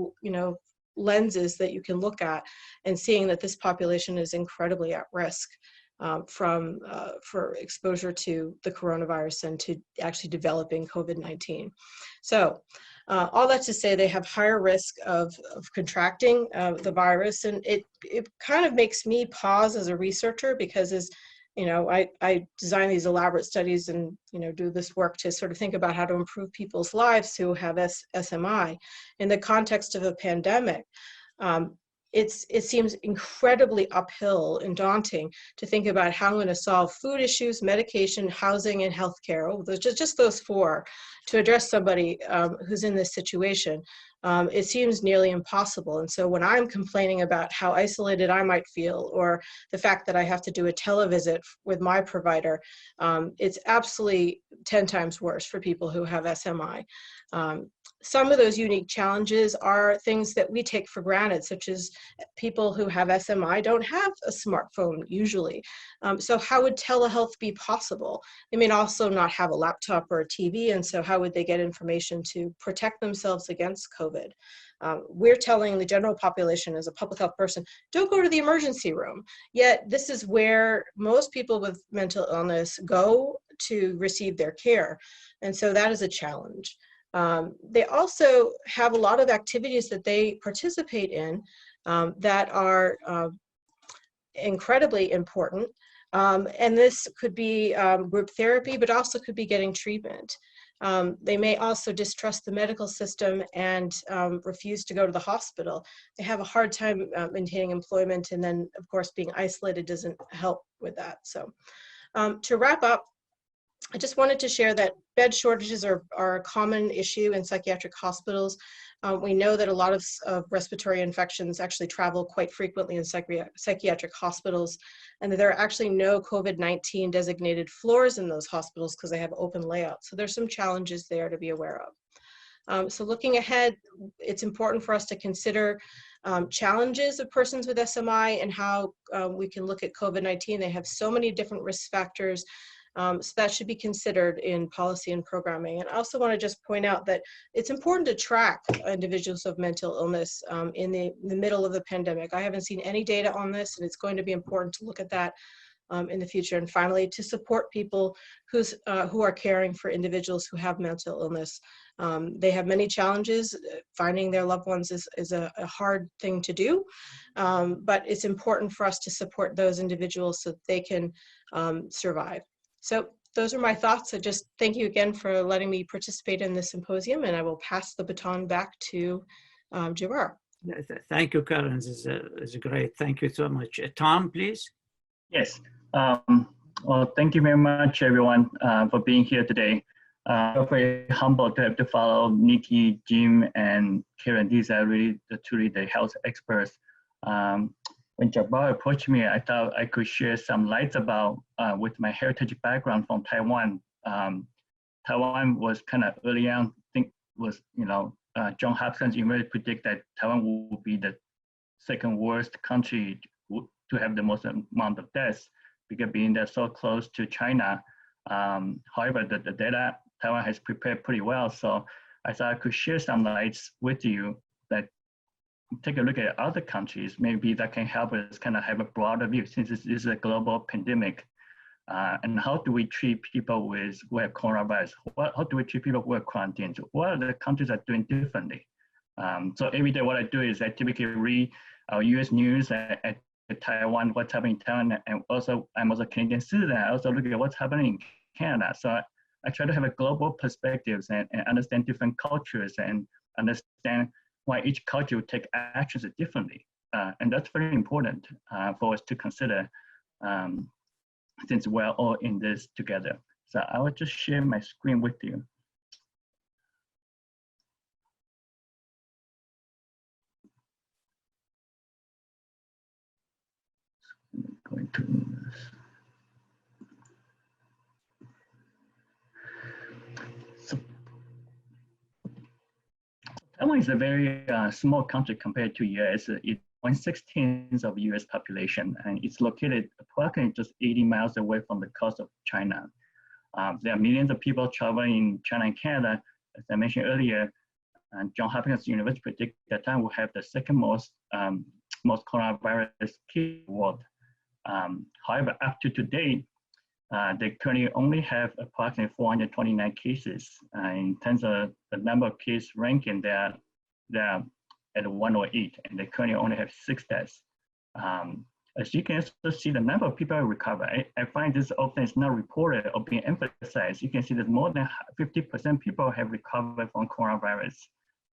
F: lenses that you can look at, and seeing that this population is incredibly at risk for exposure to the coronavirus and to actually developing COVID-19. So all that to say, they have higher risk of contracting the virus, and it kind of makes me pause as a researcher, because as I design these elaborate studies and do this work to sort of think about how to improve people's lives who have SMI in the context of a pandemic. It seems incredibly uphill and daunting to think about how I'm going to solve food issues, medication, housing, and healthcare. Just those four to address somebody who's in this situation. It seems nearly impossible. And so when I'm complaining about how isolated I might feel, or the fact that I have to do a televisit with my provider, it's absolutely 10 times worse for people who have SMI. Some of those unique challenges are things that we take for granted, such as people who have SMI don't have a smartphone usually. So how would telehealth be possible? They may also not have a laptop or a TV, and so how would they get information to protect themselves against COVID? We're telling the general population as a public health person, don't go to the emergency room. Yet this is where most people with mental illness go to receive their care. And so that is a challenge. They also have a lot of activities that they participate in that are incredibly important. And this could be group therapy, but also could be getting treatment. They may also distrust the medical system and refuse to go to the hospital. They have a hard time maintaining employment, and then, of course, being isolated doesn't help with that. So to wrap up, I just wanted to share that bed shortages are a common issue in psychiatric hospitals. We know that a lot of respiratory infections actually travel quite frequently in psychiatric hospitals, and that there are actually no COVID-19 designated floors in those hospitals because they have open layouts. So there's some challenges there to be aware of. So looking ahead, it's important for us to consider challenges of persons with SMI and how we can look at COVID-19. They have so many different risk factors. So that should be considered in policy and programming. And I also want to just point out that it's important to track individuals of mental illness in the middle of the pandemic. I haven't seen any data on this, and it's going to be important to look at that in the future. And finally, to support people who are caring for individuals who have mental illness. They have many challenges. Finding their loved ones is a hard thing to do, but it's important for us to support those individuals so that they can survive. So those are my thoughts. I just thank you again for letting me participate in this symposium, and I will pass the baton back to Jabbar.
A: Thank you, Karen. This is great. Thank you so much. Tom, please.
G: Yes. Well, thank you very much, everyone, for being here today. I'm very humbled to have to follow Nikki, Jim, and Karen. These are really truly the health experts. When Jabbar approached me, I thought I could share some lights about, with my heritage background from Taiwan. Taiwan was kind of early on, I think was, John Hopkins University predict that Taiwan will be the second worst country to have the most amount of deaths, because being that so close to China. However, the data, Taiwan has prepared pretty well. So I thought I could share some lights with you that take a look at other countries. Maybe that can help us kind of have a broader view, since this is a global pandemic. And how do we treat people who have coronavirus? How do we treat people who are quarantined? What are the countries are doing differently? So every day what I do is I typically read our US news at Taiwan, what's happening in Taiwan, and also I'm also a Canadian citizen. I also look at what's happening in Canada. So I try to have a global perspectives and understand different cultures and understand why each culture will take actions differently. And that's very important for us to consider since we're all in this together. So I will just share my screen with you. going to. So Taiwan is a very small country compared to US. It's 1/16 of US population, and it's located approximately just 80 miles away from the coast of China. There are millions of people traveling in China and Canada. As I mentioned earlier, Johns Hopkins University predicted that Taiwan will have the second most coronavirus case in the world. However, up to today, they currently only have approximately 429 cases. In terms of the number of case ranking, they're at 108, and they currently only have 6 deaths. As you can also see, the number of people who recover, I find this often is not reported or being emphasized. You can see that more than 50% people have recovered from coronavirus.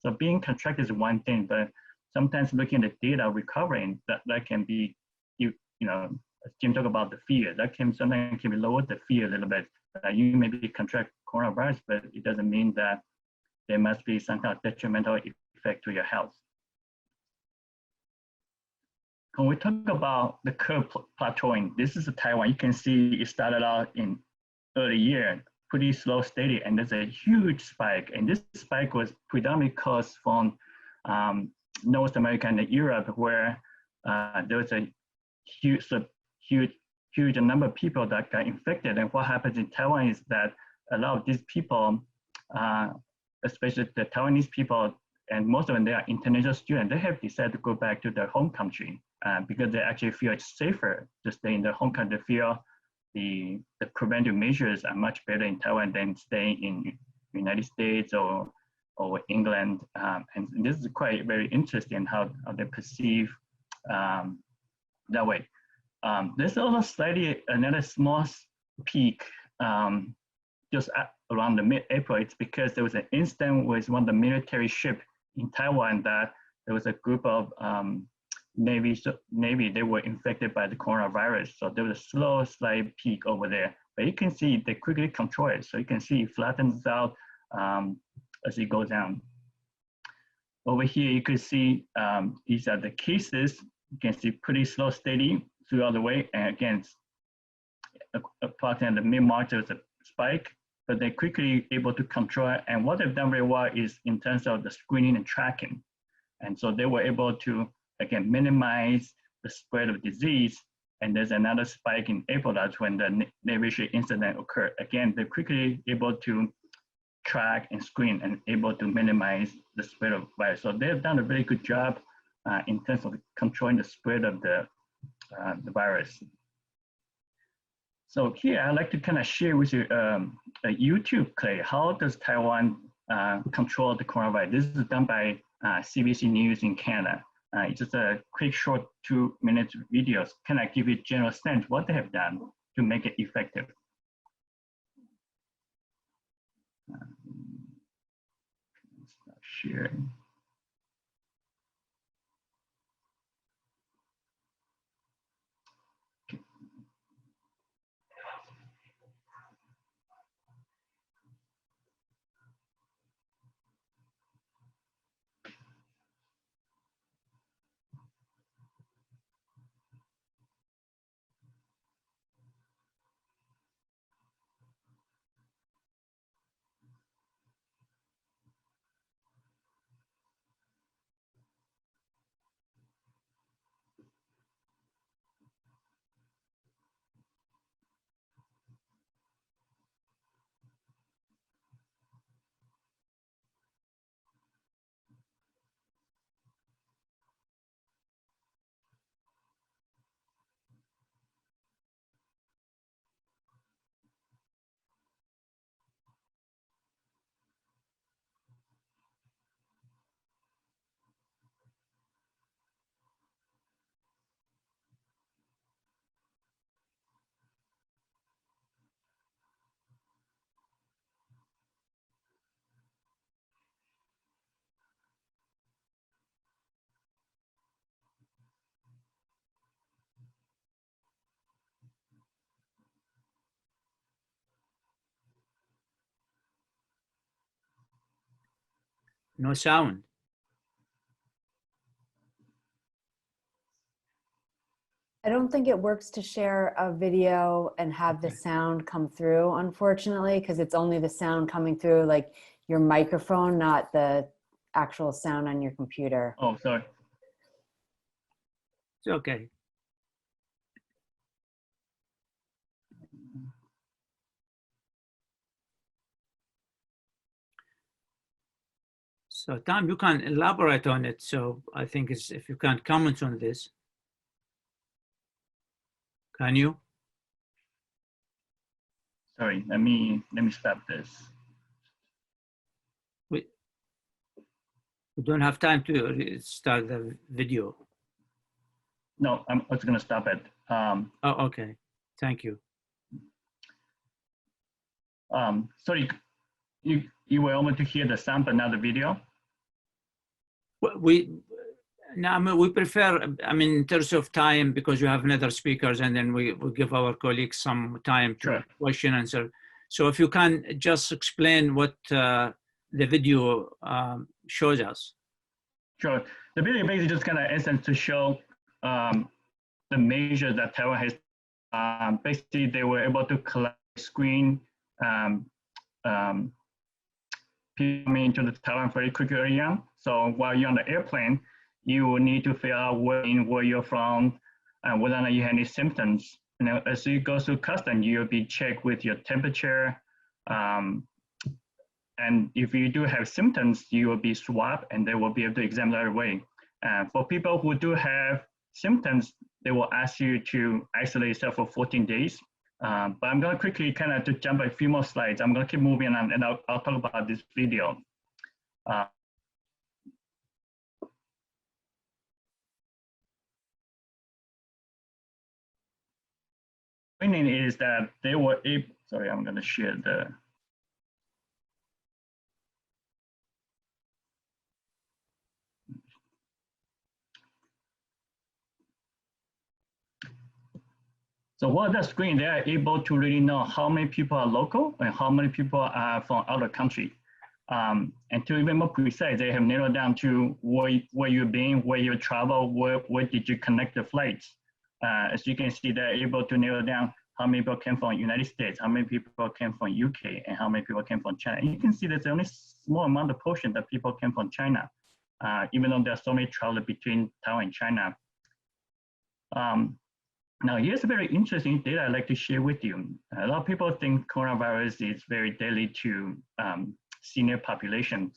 G: So being contracted is one thing, but sometimes looking at the data recovering, that can be, you know, as Jim talked about the fear, that can sometimes can be lower the fear a little bit. You maybe contract coronavirus, but it doesn't mean that there must be some kind of detrimental effect to your health. When we talk about the curve plateauing, this is Taiwan. You can see it started out in early year, pretty slow, steady, and there's a huge spike. And this spike was predominantly caused from North America and Europe, where there was a huge number of people that got infected. And what happens in Taiwan is that a lot of these people, especially the Taiwanese people, and most of them, they are international students, they have decided to go back to their home country because they actually feel it's safer to stay in their home country. They feel the preventive measures are much better in Taiwan than staying in United States or England. And this is quite very interesting how they perceive that way. There's also slightly another small peak just around the mid-April. It's because there was an incident with one of the military ships in Taiwan that there was a group of Navy, they were infected by the coronavirus. So there was a slow, slight peak over there. But you can see they quickly control it. So you can see it flattens out as it goes down. Over here, you can see these are the cases. You can see pretty slow, steady throughout the way. And again, approximately in the mid-March, there was a spike, but they're quickly able to control it. And what they've done very well is in terms of the screening and tracking. And so they were able to, again, minimize the spread of disease. And there's another spike in April. That's when the Navy ship incident occurred. Again, they're quickly able to track and screen and able to minimize the spread of virus. So they've done a very good job in terms of controlling the spread of the virus. So here, I'd like to kind of share with you a YouTube clip. How does Taiwan control the coronavirus? This is done by CBC News in Canada. It's just a quick, short 2-minute videos, kind of give you a general sense what they have done to make it effective. Stop sharing.
A: No sound.
D: I don't think it works to share a video and have the sound come through, unfortunately, because it's only the sound coming through like your microphone, not the actual sound on your computer.
G: Oh, sorry.
A: It's okay. So Tom, you can elaborate on it. So I think it's, if you can comment on this. Can you?
G: Sorry, let me stop this.
A: We don't have time to start the video.
G: No, I'm just gonna stop it.
A: Oh, okay. Thank you.
G: Sorry, you were able to hear the sound but not the video?
A: We prefer, I mean, in terms of time, because you have another speakers, and then we give our colleagues some time to
G: Sure.
A: question and answer. So if you can just explain what the video shows us.
G: Sure. The video basically just kind of essence to show the measures that Taiwan has. Basically, they were able to collect screen people into the Taiwan very quickly early on. So while you're on the airplane, you will need to figure out where you're from and whether or not you have any symptoms. And as you go through customs, you'll be checked with your temperature. And if you do have symptoms, you will be swabbed and they will be able to examine right away. For people who do have symptoms, they will ask you to isolate yourself for 14 days. But I'm going to quickly kind of to jump a few more slides. I'm going to keep moving on and I'll talk about this video. Is that they were able, sorry, I'm going to share the. So what that screen, they are able to really know how many people are local and how many people are from out of country. And to be more precise, they have narrowed down to where you've been, where you travel, where did you connect the flights. As you can see, they're able to narrow down how many people came from the United States, how many people came from UK, and how many people came from China. And you can see there's only small amount of portion that people came from China, even though there's so many travel between Taiwan and China. Now, here's a very interesting data I'd like to share with you. A lot of people think coronavirus is very deadly to senior population,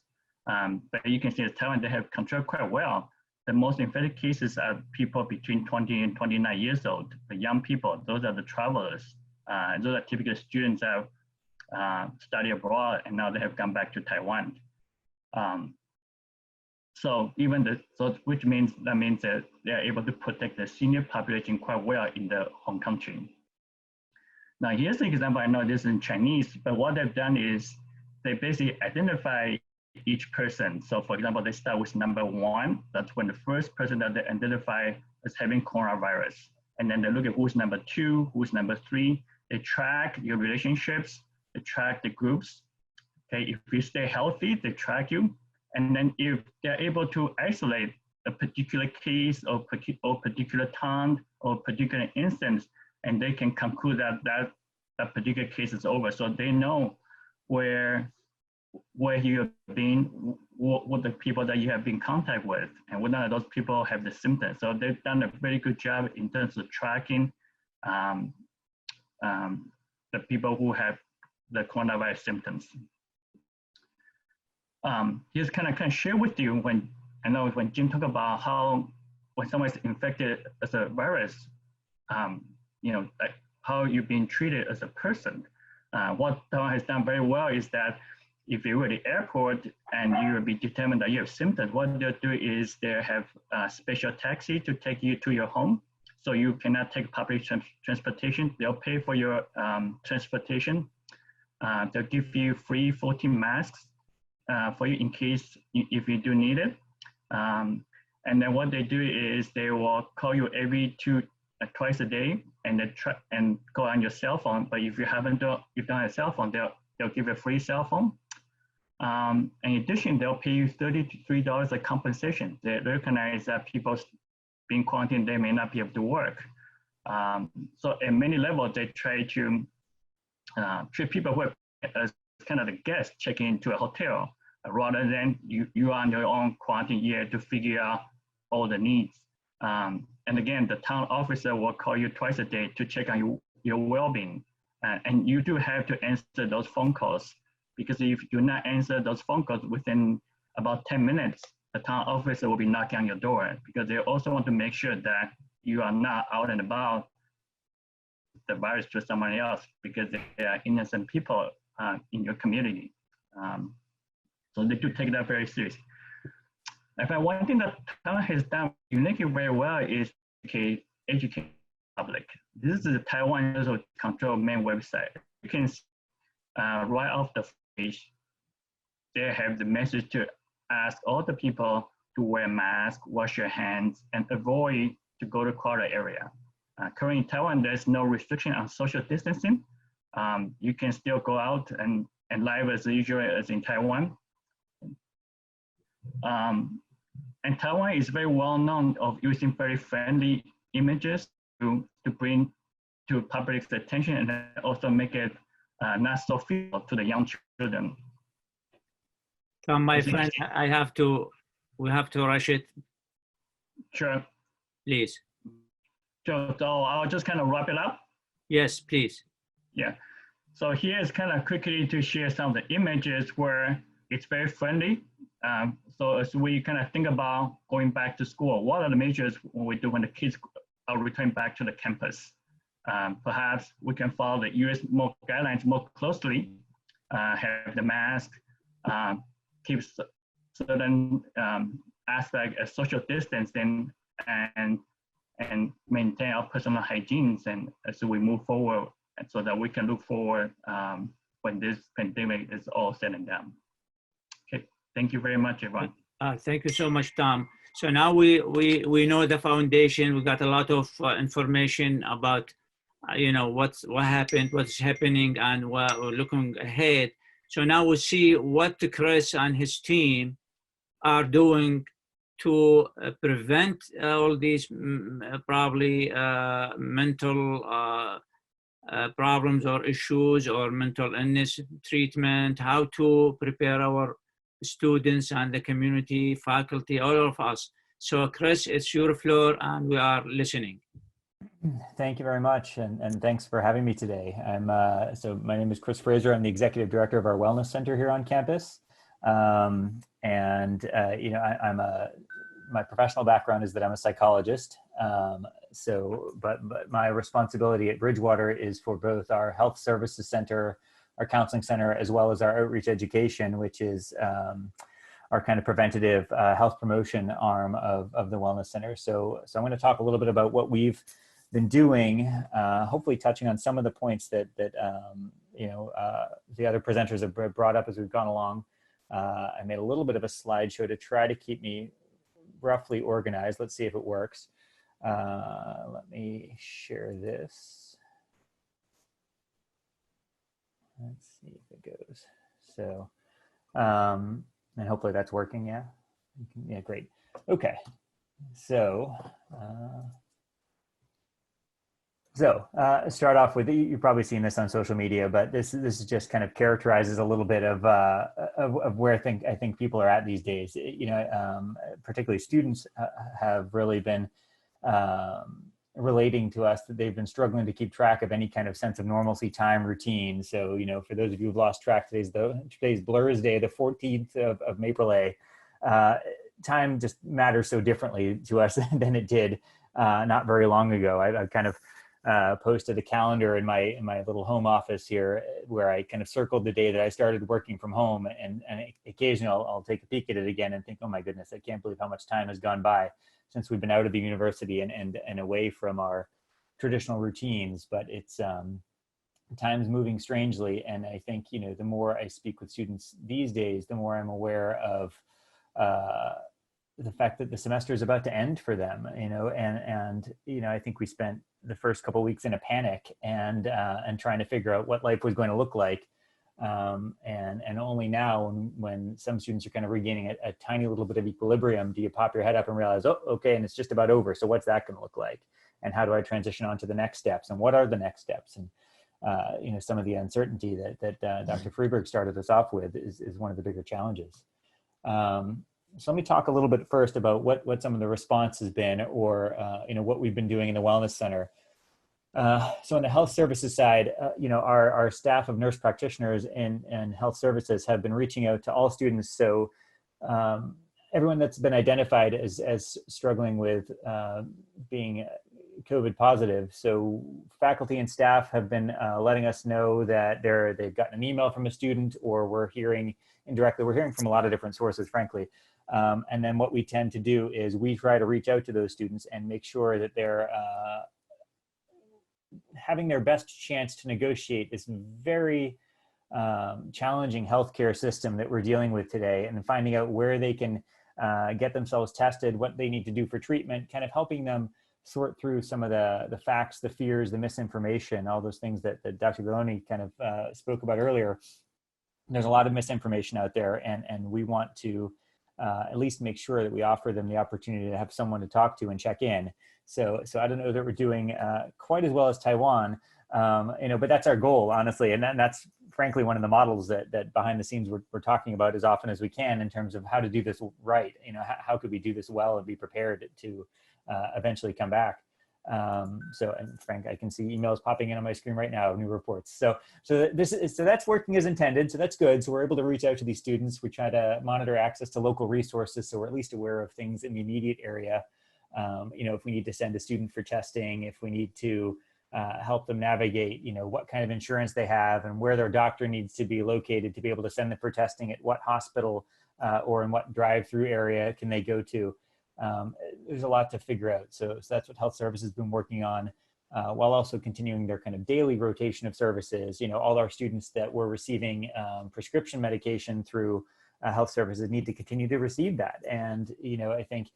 G: but you can see that Taiwan, they have controlled quite well. The most infected cases are people between 20 and 29 years old, the young people. Those are the travelers. Those are typical students that study abroad and now they have come back to Taiwan. So which means that they are able to protect the senior population quite well in their home country. Now here's an example. I know this is in Chinese, but what they've done is they basically identify each person. So for example, they start with number 1. That's when the first person that they identify as having coronavirus. And then they look at who's number 2, who's number 3. They track your relationships, they track the groups. Okay, if you stay healthy, they track you. And then if they're able to isolate a particular case or particular town or particular instance, and they can conclude that particular case is over. So they know where you have been, what the people that you have been in contact with, and whether those people have the symptoms. So they've done a very good job in terms of tracking the people who have the coronavirus symptoms. Here's kind of share with you when Jim talked about how when someone is infected as a virus, like how you're being treated as a person. What Taiwan has done very well is that if you were at the airport and you will be determined that you have symptoms, what they'll do is they have a special taxi to take you to your home. So you cannot take public transportation. They'll pay for your transportation. They'll give you free 14 masks for you in case if you do need it. And then what they do is they will call you twice a day, and they and go on your cell phone. But if you don't have a cell phone, they'll give you a free cell phone. In addition, they'll pay you $33 a compensation. They recognize that people being quarantined, they may not be able to work. So at many levels, they try to treat people who are as kind of the guests checking into a hotel, rather than you are on your own quarantine year to figure out all the needs. And again, the town officer will call you twice a day to check on your well-being. And you do have to answer those phone calls, because if you not answer those phone calls within about 10 minutes, the town officer will be knocking on your door, because they also want to make sure that you are not out and about the virus to someone else, because they are innocent people in your community. So they do take that very serious. In fact, one thing that Taiwan has done uniquely very well is educate the public. This is the Taiwan Disease Control main website. You can see right off the page, they have the message to ask all the people to wear masks, wash your hands, and avoid to go to crowded area. Currently in Taiwan, there's no restriction on social distancing. You can still go out and live as usual as in Taiwan. And Taiwan is very well known of using very friendly images to bring to public's attention, and also make it not so fearful to the young children.
A: Tom, my friend, we have to rush it.
G: Sure.
A: Please.
G: So I'll just kind of wrap it up.
A: Yes, please.
G: Yeah. So here is kind of quickly to share some of the images where it's very friendly. So as we kind of think about going back to school, what are the measures we do when the kids are returning back to the campus? Perhaps we can follow the US guidelines more closely, have the mask, keep certain aspect of social distancing, and maintain our personal hygienes, and as we move forward, and so that we can look forward when this pandemic is all said and done. Okay, thank you very much, everyone.
A: Thank you so much, Tom. So now we know the foundation. We got a lot of information about what happened, what's happening, and we're looking ahead. So now we see what Chris and his team are doing to prevent all these probably mental problems or issues or mental illness treatment, how to prepare our students and the community, faculty, all of us. So Chris, it's your floor and we are listening.
H: Thank you very much, and thanks for having me today. So my name is Chris Fraser. I'm the executive director of our wellness center here on campus. My professional background is that I'm a psychologist. But my responsibility at Bridgewater is for both our health services center, our counseling center, as well as our outreach education, which is our kind of preventative health promotion arm of the wellness center. So I'm going to talk a little bit about what we've been doing, hopefully touching on some of the points that the other presenters have brought up as we've gone along. I made a little bit of a slideshow to try to keep me roughly organized. Let's see if it works. Let me share this. Let's see if it goes. So, and hopefully that's working. Yeah. Yeah, great. Okay. So, start off with, you've probably seen this on social media, but this is just kind of characterizes a little bit of where I think people are at these days. Particularly students have really been relating to us that they've been struggling to keep track of any kind of sense of normalcy, time, routine. So, for those of you who've lost track, today's Blur's Day, the 14th of April A. Time just matters so differently to us than it did not very long ago. I kind of posted a calendar in my little home office here where I kind of circled the day that I started working from home, and occasionally I'll take a peek at it again and think, oh my goodness, I can't believe how much time has gone by since we've been out of the university and away from our traditional routines. But it's time's moving strangely, and I think the more I speak with students these days, the more I'm aware of the fact that the semester is about to end for them, and I think we spent the first couple of weeks in a panic and trying to figure out what life was going to look like. And only now when some students are kind of regaining a tiny little bit of equilibrium, do you pop your head up and realize, oh, okay, and it's just about over. So what's that going to look like? and how do I transition on to the next steps, and what are the next steps? And you know, some of the uncertainty that Dr. Freeburg started us off with is one of the bigger challenges. So let me talk a little bit first about what some of the response has been, or you know, what we've been doing in the Wellness Center. So on the health services side, you know, our staff of nurse practitioners and health services have been reaching out to all students. So everyone that's been identified as struggling with being COVID positive. So faculty and staff have been letting us know that they've gotten an email from a student, or we're hearing indirectly, we're hearing from a lot of different sources, frankly. And then what we tend to do is we try to reach out to those students and make sure that they're having their best chance to negotiate this very challenging healthcare system that we're dealing with today, and finding out where they can get themselves tested, what they need to do for treatment, kind of helping them sort through some of the facts, the fears, the misinformation, all those things that Dr. Leone kind of spoke about earlier. There's a lot of misinformation out there, and we want to at least make sure that we offer them the opportunity to have someone to talk to and check in. So I don't know that we're doing quite as well as Taiwan, you know, but that's our goal, honestly. And that's frankly one of the models that behind the scenes we're talking about as often as we can, in terms of how to do this right. You know, how could we do this well and be prepared to eventually come back. So, and Frank, I can see emails popping in on my screen right now of new reports. So that's working as intended. So that's good. So we're able to reach out to these students. We try to monitor access to local resources, so we're at least aware of things in the immediate area. You know, if we need to send a student for testing, if we need to help them navigate, you know, what kind of insurance they have and where their doctor needs to be located to be able to send them for testing, at what hospital or in what drive-through area can they go to. There's a lot to figure out. So that's what health services has been working on, while also continuing their kind of daily rotation of services. You know, all our students that were receiving prescription medication through health services need to continue to receive that. And, you know, I think,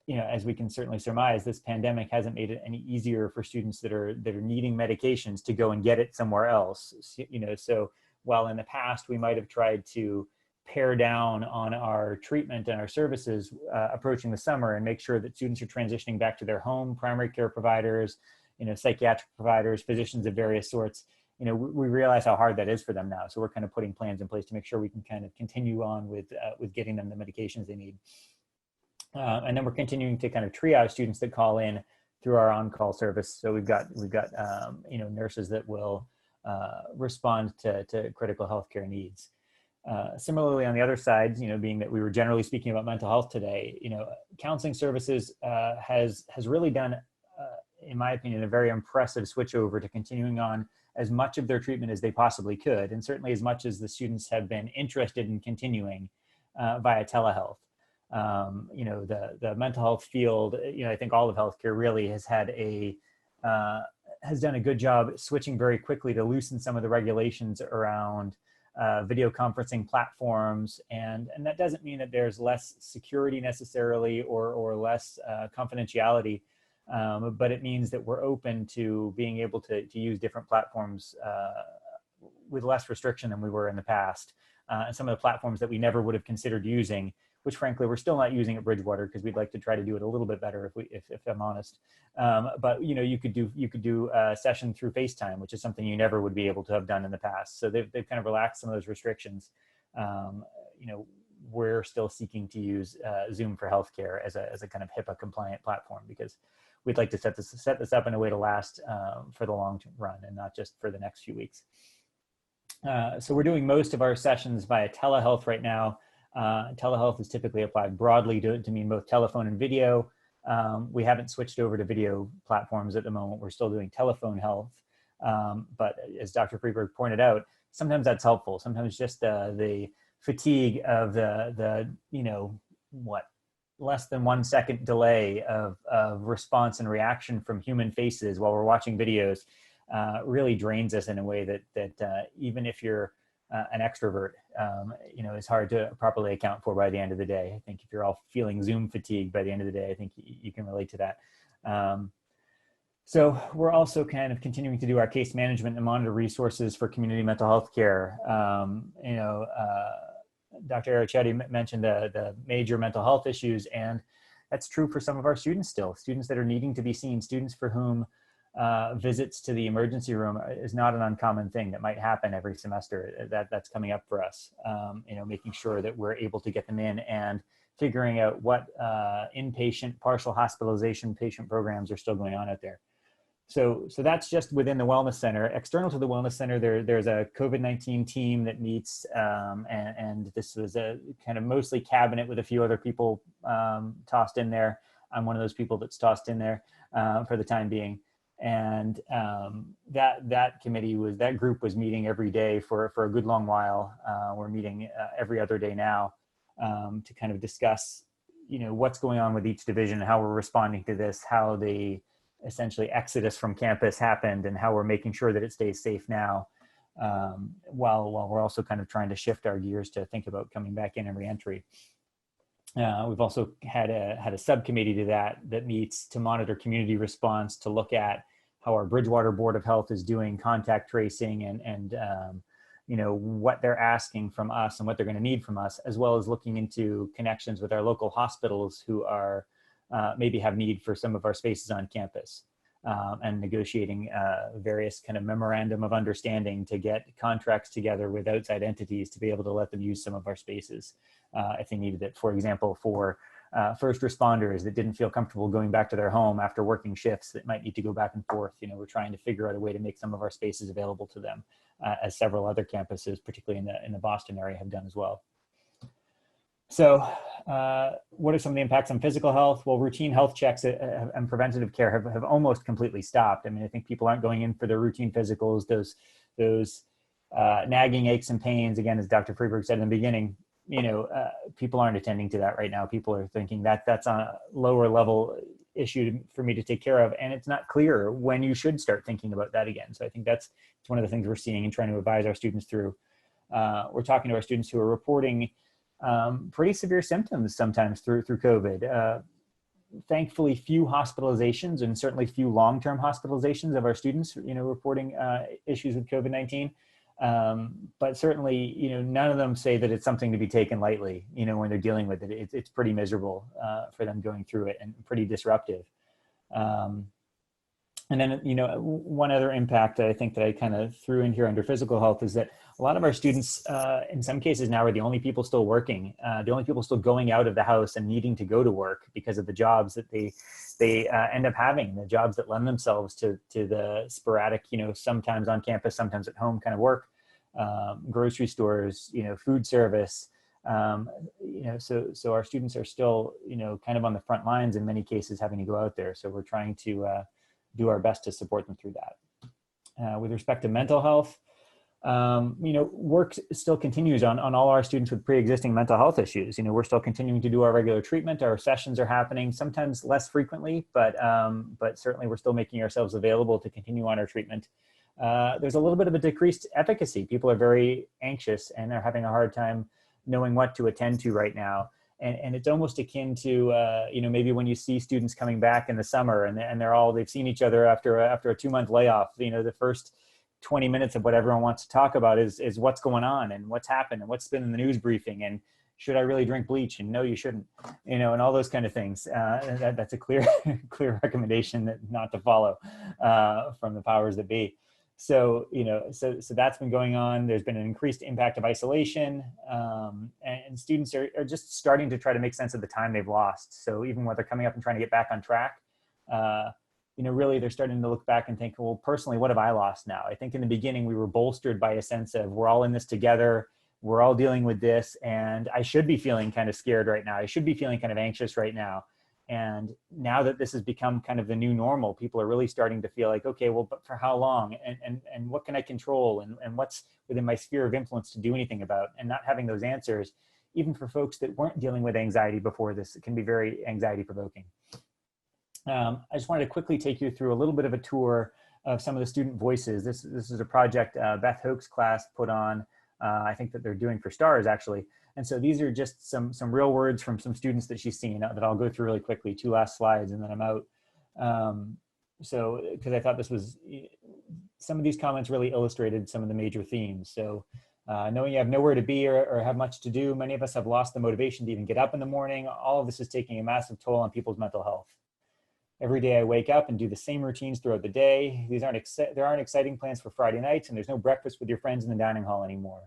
H: you know, as we can certainly surmise, this pandemic hasn't made it any easier for students that are needing medications to go and get it somewhere else. You know, so while in the past we might have tried to pare down on our treatment and our services approaching the summer, and make sure that students are transitioning back to their home primary care providers, you know, psychiatric providers, physicians of various sorts, you know, we realize how hard that is for them now. So we're kind of putting plans in place to make sure we can kind of continue on with getting them the medications they need. And then we're continuing to kind of triage students that call in through our on-call service. So we've got you know, nurses that will respond to critical healthcare needs. Similarly, on the other side, you know, being that we were generally speaking about mental health today, you know, counseling services has really done, in my opinion, a very impressive switch over to continuing on as much of their treatment as they possibly could, and certainly as much as the students have been interested in continuing via telehealth. You know, the mental health field, you know, I think all of healthcare really has done a good job switching very quickly to loosen some of the regulations around video conferencing platforms, and that doesn't mean that there's less security necessarily or less confidentiality, but it means that we're open to being able to use different platforms with less restriction than we were in the past, and some of the platforms that we never would have considered using, which frankly we're still not using at Bridgewater because we'd like to try to do it a little bit better if I'm honest. But you know, you could do a session through FaceTime, which is something you never would be able to have done in the past. So they've kind of relaxed some of those restrictions. You know, we're still seeking to use Zoom for healthcare as a kind of HIPAA compliant platform, because we'd like to set this up in a way to last for the long run and not just for the next few weeks. So we're doing most of our sessions via telehealth right now. Telehealth is typically applied broadly to mean both telephone and video. We haven't switched over to video platforms at the moment. We're still doing telephone health. But as Dr. Freeburg pointed out, sometimes that's helpful. Sometimes just the fatigue of the you know, less than 1 second delay of response and reaction from human faces while we're watching videos really drains us in a way that even if you're an extrovert, you know, is hard to properly account for by the end of the day. I think if you're all feeling Zoom fatigue by the end of the day, I think you can relate to that. So we're also kind of continuing to do our case management and monitor resources for community mental health care. You know, Dr. Errichetti mentioned the major mental health issues, and that's true for some of our students still, students that are needing to be seen, students for whom visits to the emergency room is not an uncommon thing that might happen every semester. That's coming up for us. You know, making sure that we're able to get them in and figuring out what inpatient, partial hospitalization patient programs are still going on out there. So that's just within the Wellness Center. External to the Wellness Center, there's a COVID-19 team that meets, and this was a kind of mostly cabinet with a few other people tossed in there. I'm one of those people that's tossed in there for the time being. And that group was meeting every day for a good long while. We're meeting every other day now to kind of discuss, you know, what's going on with each division, how we're responding to this, how the essentially exodus from campus happened, and how we're making sure that it stays safe now, while we're also kind of trying to shift our gears to think about coming back in and reentry. We've also had a subcommittee to that meets to monitor community response, to look at how our Bridgewater Board of Health is doing contact tracing and you know, what they're asking from us and what they're going to need from us, as well as looking into connections with our local hospitals who are maybe have need for some of our spaces on campus, and negotiating various kind of memorandum of understanding to get contracts together with outside entities to be able to let them use some of our spaces if they needed it. For example, for first responders that didn't feel comfortable going back to their home after working shifts that might need to go back and forth. You know, we're trying to figure out a way to make some of our spaces available to them, as several other campuses, particularly in the Boston area, have done as well. So what are some of the impacts on physical health? Well, routine health checks and preventative care have almost completely stopped. I mean, I think people aren't going in for their routine physicals, those nagging aches and pains, again, as Dr. Freeburg said in the beginning. You know, people aren't attending to that right now. People are thinking that that's a lower level issue for me to take care of. And it's not clear when you should start thinking about that again. So I think it's one of the things we're seeing and trying to advise our students through. We're talking to our students who are reporting pretty severe symptoms sometimes through COVID. Thankfully, few hospitalizations, and certainly few long-term hospitalizations of our students, you know, reporting issues with COVID-19. But certainly, you know, none of them say that it's something to be taken lightly, you know, when they're dealing with it. It's pretty miserable for them going through it, and pretty disruptive. And then, you know, one other impact that I think that I kind of threw in here under physical health is that a lot of our students, in some cases now, are the only people still working, the only people still going out of the house and needing to go to work because of the jobs that they end up having, the jobs that lend themselves to the sporadic, you know, sometimes on campus, sometimes at home kind of work, grocery stores, you know, food service. You know, so our students are still, you know, kind of on the front lines in many cases, having to go out there. So we're trying to do our best to support them through that. With respect to mental health, you know, work still continues on all our students with pre-existing mental health issues. You know, we're still continuing to do our regular treatment. Our sessions are happening, sometimes less frequently, but certainly we're still making ourselves available to continue on our treatment. There's a little bit of a decreased efficacy. People are very anxious and are having a hard time knowing what to attend to right now. And it's almost akin to, you know, maybe when you see students coming back in the summer and they've seen each other after a 2-month layoff, you know, the first 20 minutes of what everyone wants to talk about is what's going on and what's happened and what's been in the news briefing and should I really drink bleach, and no, you shouldn't, you know, and all those kind of things. That's a clear recommendation that not to follow from the powers that be. So, you know, so that's been going on. There's been an increased impact of isolation, and students are just starting to try to make sense of the time they've lost. So even when they're coming up and trying to get back on track, you know, really they're starting to look back and think, well, personally, what have I lost now? I think in the beginning we were bolstered by a sense of we're all in this together, we're all dealing with this, and I should be feeling kind of scared right now. I should be feeling kind of anxious right now. And now that this has become kind of the new normal, people are really starting to feel like, okay, well, but for how long? And what can I control? And what's within my sphere of influence to do anything about? And not having those answers, even for folks that weren't dealing with anxiety before this, it can be very anxiety provoking. I just wanted to quickly take you through a little bit of a tour of some of the student voices. This is a project Beth Hoke's class put on, I think that they're doing for STARS actually. And so these are just some real words from some students that she's seen that I'll go through really quickly, 2 last slides and then I'm out. So, because I thought this was, some of these comments really illustrated some of the major themes. So Knowing you have nowhere to be or have much to do, many of us have lost the motivation to even get up in the morning. All of this is taking a massive toll on people's mental health. Every day I wake up and do the same routines throughout the day. There aren't exciting plans for Friday nights, and there's no breakfast with your friends in the dining hall anymore.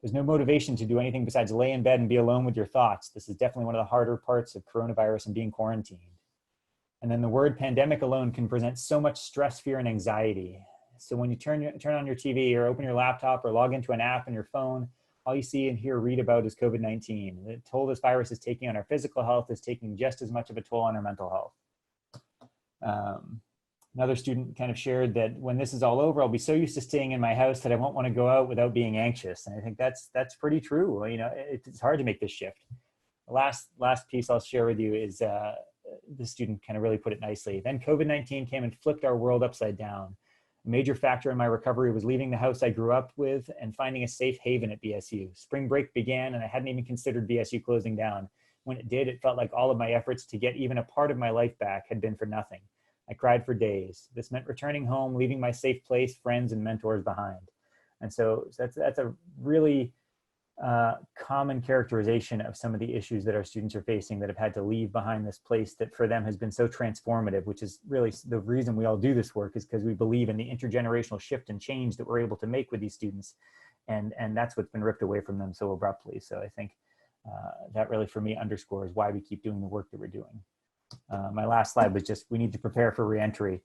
H: There's no motivation to do anything besides lay in bed and be alone with your thoughts. This is definitely one of the harder parts of coronavirus and being quarantined. And then the word pandemic alone can present so much stress, fear, and anxiety. So when you turn on your TV or open your laptop or log into an app on your phone, all you see and hear read about is COVID-19. The toll this virus is taking on our physical health is taking just as much of a toll on our mental health. Another student kind of shared that when this is all over, I'll be so used to staying in my house that I won't want to go out without being anxious. And I think that's pretty true. You know, it's hard to make this shift. The last piece I'll share with you is the student kind of really put it nicely. Then COVID-19 came and flipped our world upside down. A major factor in my recovery was leaving the house I grew up with and finding a safe haven at BSU. Spring break began and I hadn't even considered BSU closing down. When it did, it felt like all of my efforts to get even a part of my life back had been for nothing. I cried for days. This meant returning home, leaving my safe place, friends, and mentors behind. And so that's a really common characterization of some of the issues that our students are facing that have had to leave behind this place that for them has been so transformative, which is really the reason we all do this work, is because we believe in the intergenerational shift and change that we're able to make with these students. And that's what's been ripped away from them so abruptly. So I think that really for me underscores why we keep doing the work that we're doing. My last slide was just, we need to prepare for reentry.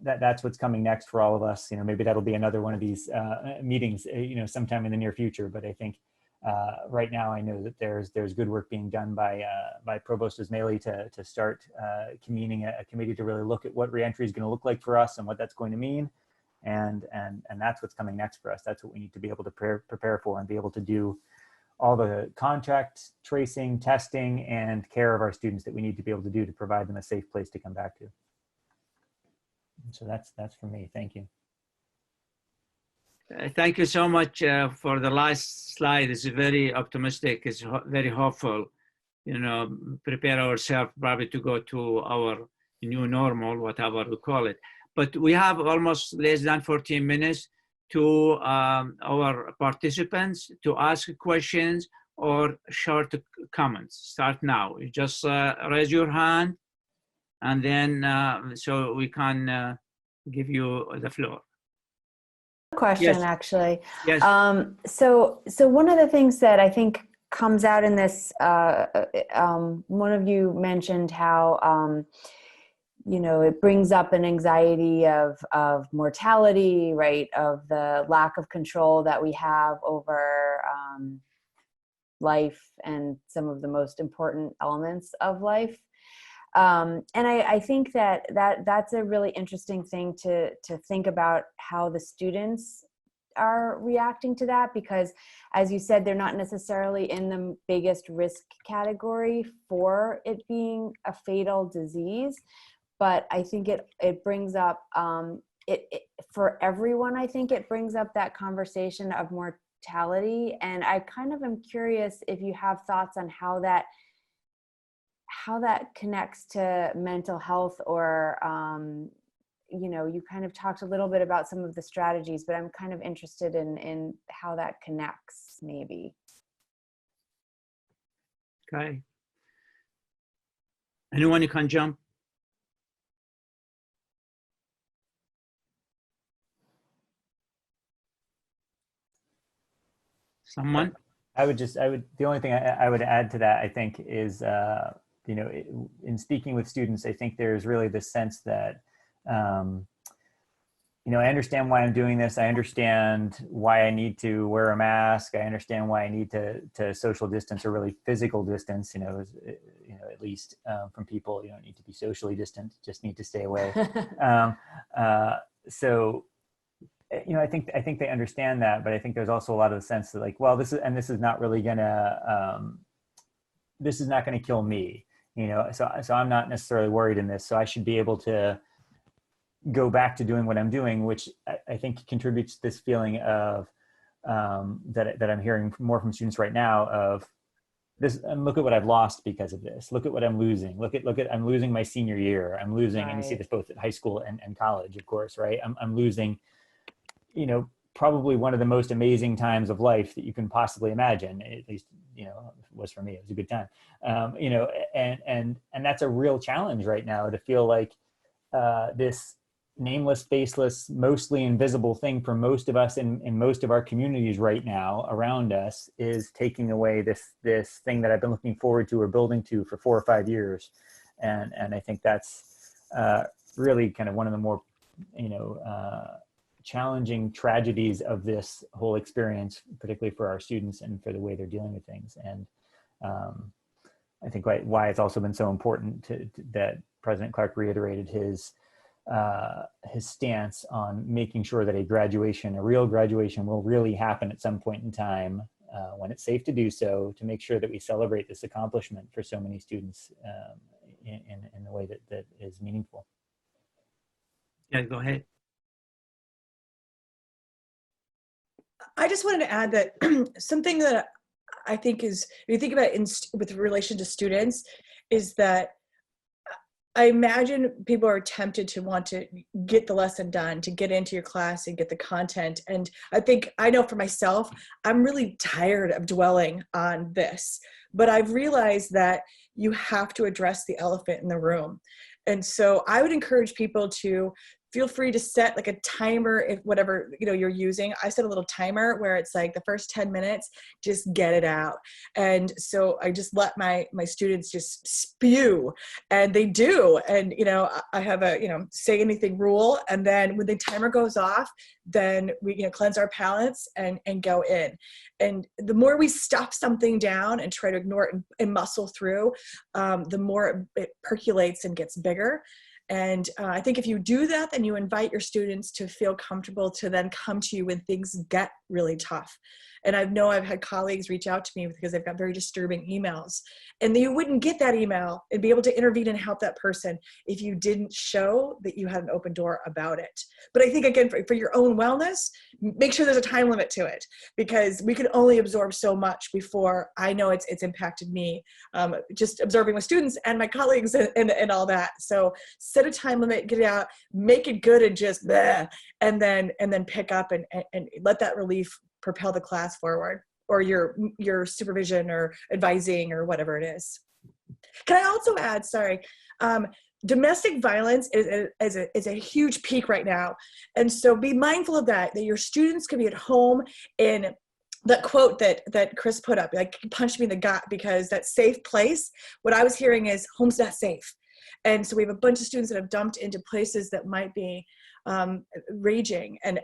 H: That's what's coming next for all of us. You know, maybe that'll be another one of these meetings, you know, sometime in the near future. But I think right now I know that there's good work being done by Provost Ismaili to start convening a committee to really look at what reentry is going to look like for us and what that's going to mean. And that's what's coming next for us. That's what we need to be able to prepare for and be able to do all the contact tracing, testing, and care of our students that we need to be able to do to provide them a safe place to come back to. So that's for me. Thank you.
A: Thank you so much for the last slide. It's very optimistic. It's very hopeful. You know, prepare ourselves probably to go to our new normal, whatever we call it. But we have almost less than 14 minutes to our participants to ask questions or short comments. Start now. You just raise your hand, and then so we can give you the floor.
D: Question,
A: Yes.
D: actually.
A: Yes.
D: So one of the things that I think comes out in this, one of you mentioned how you know, it brings up an anxiety of mortality, right? Of the lack of control that we have over life and some of the most important elements of life. And I think that's a really interesting thing to think about, how the students are reacting to that, because as you said, they're not necessarily in the biggest risk category for it being a fatal disease. But I think it brings up, for everyone, I think it brings up that conversation of mortality. And I kind of am curious if you have thoughts on how that connects to mental health, or, you know, you kind of talked a little bit about some of the strategies, but I'm kind of interested in how that connects, maybe.
A: Okay. Anyone who can jump? Someone?
H: The only thing I would add to that, I think, is, you know, in speaking with students, I think there's really this sense that, you know, I understand why I'm doing this. I understand why I need to wear a mask. I understand why I need to social distance, or really physical distance, you know, at least from people. You don't need to be socially distant, just need to stay away. So, you know, I think they understand that, but I think there's also a lot of the sense that, like, well, this is not really gonna, this is not gonna kill me, you know, so I'm not necessarily worried in this, so I should be able to go back to doing what I'm doing, which I think contributes to this feeling of, that I'm hearing more from students right now of this, and look at what I've lost because of this. Look at what I'm losing. Look at, I'm losing my senior year. I'm losing, right. And you see this both at high school and college, of course, right? I'm losing, you know, probably one of the most amazing times of life that you can possibly imagine. At least, you know, it was for me. It was a good time. You know, and that's a real challenge right now, to feel like this nameless, faceless, mostly invisible thing for most of us in most of our communities right now around us is taking away this thing that I've been looking forward to or building to for 4 or 5 years. And I think that's really kind of one of the more, you know, challenging tragedies of this whole experience, particularly for our students and for the way they're dealing with things. And I think why it's also been so important that President Clark reiterated his stance on making sure that a real graduation will really happen at some point in time when it's safe to do so, to make sure that we celebrate this accomplishment for so many students in the way that is meaningful.
A: Yeah, go ahead.
C: I just wanted to add that something that I think is, if you think about it with relation to students, is that I imagine people are tempted to want to get the lesson done, to get into your class and get the content. And I know for myself, I'm really tired of dwelling on this, but I've realized that you have to address the elephant in the room. And so I would encourage people to feel free to set like a timer, if whatever, you know, you're using. I set a little timer where it's like the first 10 minutes, just get it out. And so I just let my students just spew, and they do. And, you know, I have a, you know, say anything rule. And then when the timer goes off, then we, you know, cleanse our palates and go in. And the more we stuff something down and try to ignore it and muscle through, the more it percolates and gets bigger. And I think if you do that, then you invite your students to feel comfortable to then come to you when things get really tough. And I know I've had colleagues reach out to me because they've got very disturbing emails, and you wouldn't get that email and be able to intervene and help that person if you didn't show that you had an open door about it. But I think, again, for your own wellness, make sure there's a time limit to it, because we can only absorb so much before I know it's impacted me, just observing with students and my colleagues and all that. So set a time limit, get it out, make it good, and just bleh, and then pick up and let that relief propel the class forward, or your supervision or advising or whatever it is. Can I also add, sorry, domestic violence is a huge peak right now. And so be mindful of that your students can be at home. In that quote that Chris put up, like, punch me in the gut, because that safe place, what I was hearing is home's not safe. And so we have a bunch of students that have dumped into places that might be raging, and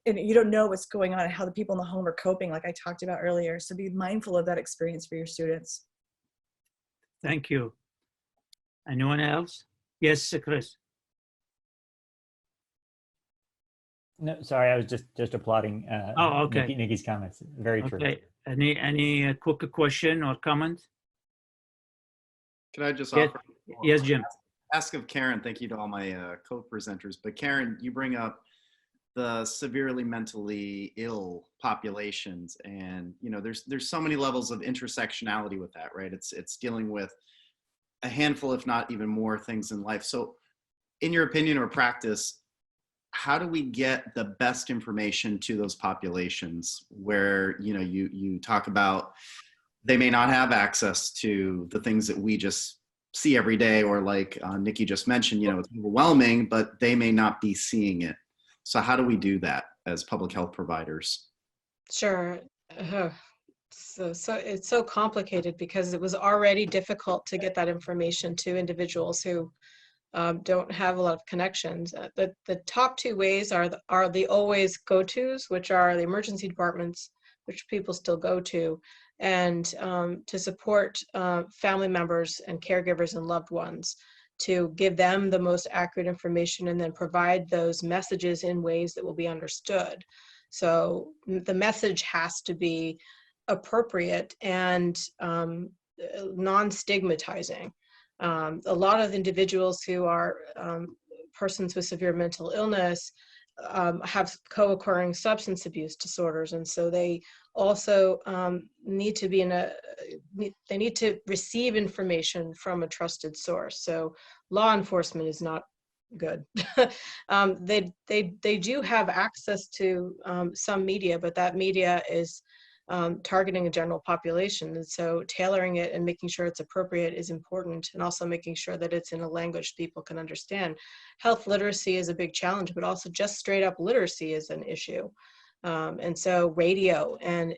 C: you don't know what's going on and how the people in the home are coping, like I talked about earlier. So be mindful of that experience for your students.
A: Thank you. Anyone else? Yes, Chris.
H: No, sorry, I was just applauding
A: Oh, okay.
H: Nikki's comments. Very true.
A: Okay. Any quick question or comment?
E: Can I just
A: Yes.
E: offer?
A: Yes, Jim.
E: Ask of Karen. Thank you to all my co-presenters. But Karen, you bring up the severely mentally ill populations, and you know, there's so many levels of intersectionality with that, right? It's dealing with a handful, if not even more, things in life. So, in your opinion or practice, how do we get the best information to those populations where, you know, you talk about they may not have access to the things that we just see every day, or like Nikki just mentioned, you know, it's overwhelming, but they may not be seeing it. So how do we do that as public health providers?
F: Sure. So it's so complicated, because it was already difficult to get that information to individuals who don't have a lot of connections. The top two ways are the always go-tos, which are the emergency departments, which people still go to, and to support family members and caregivers and loved ones, to give them the most accurate information and then provide those messages in ways that will be understood. So the message has to be appropriate and non-stigmatizing. A lot of individuals who are persons with severe mental illness have co-occurring substance abuse disorders, and so they also need to be they need to receive information from a trusted source. So law enforcement is not good. They do have access to some media, but that media is targeting a general population. And so tailoring it and making sure it's appropriate is important, and also making sure that it's in a language people can understand. Health literacy is a big challenge, but also just straight up literacy is an issue. And so radio and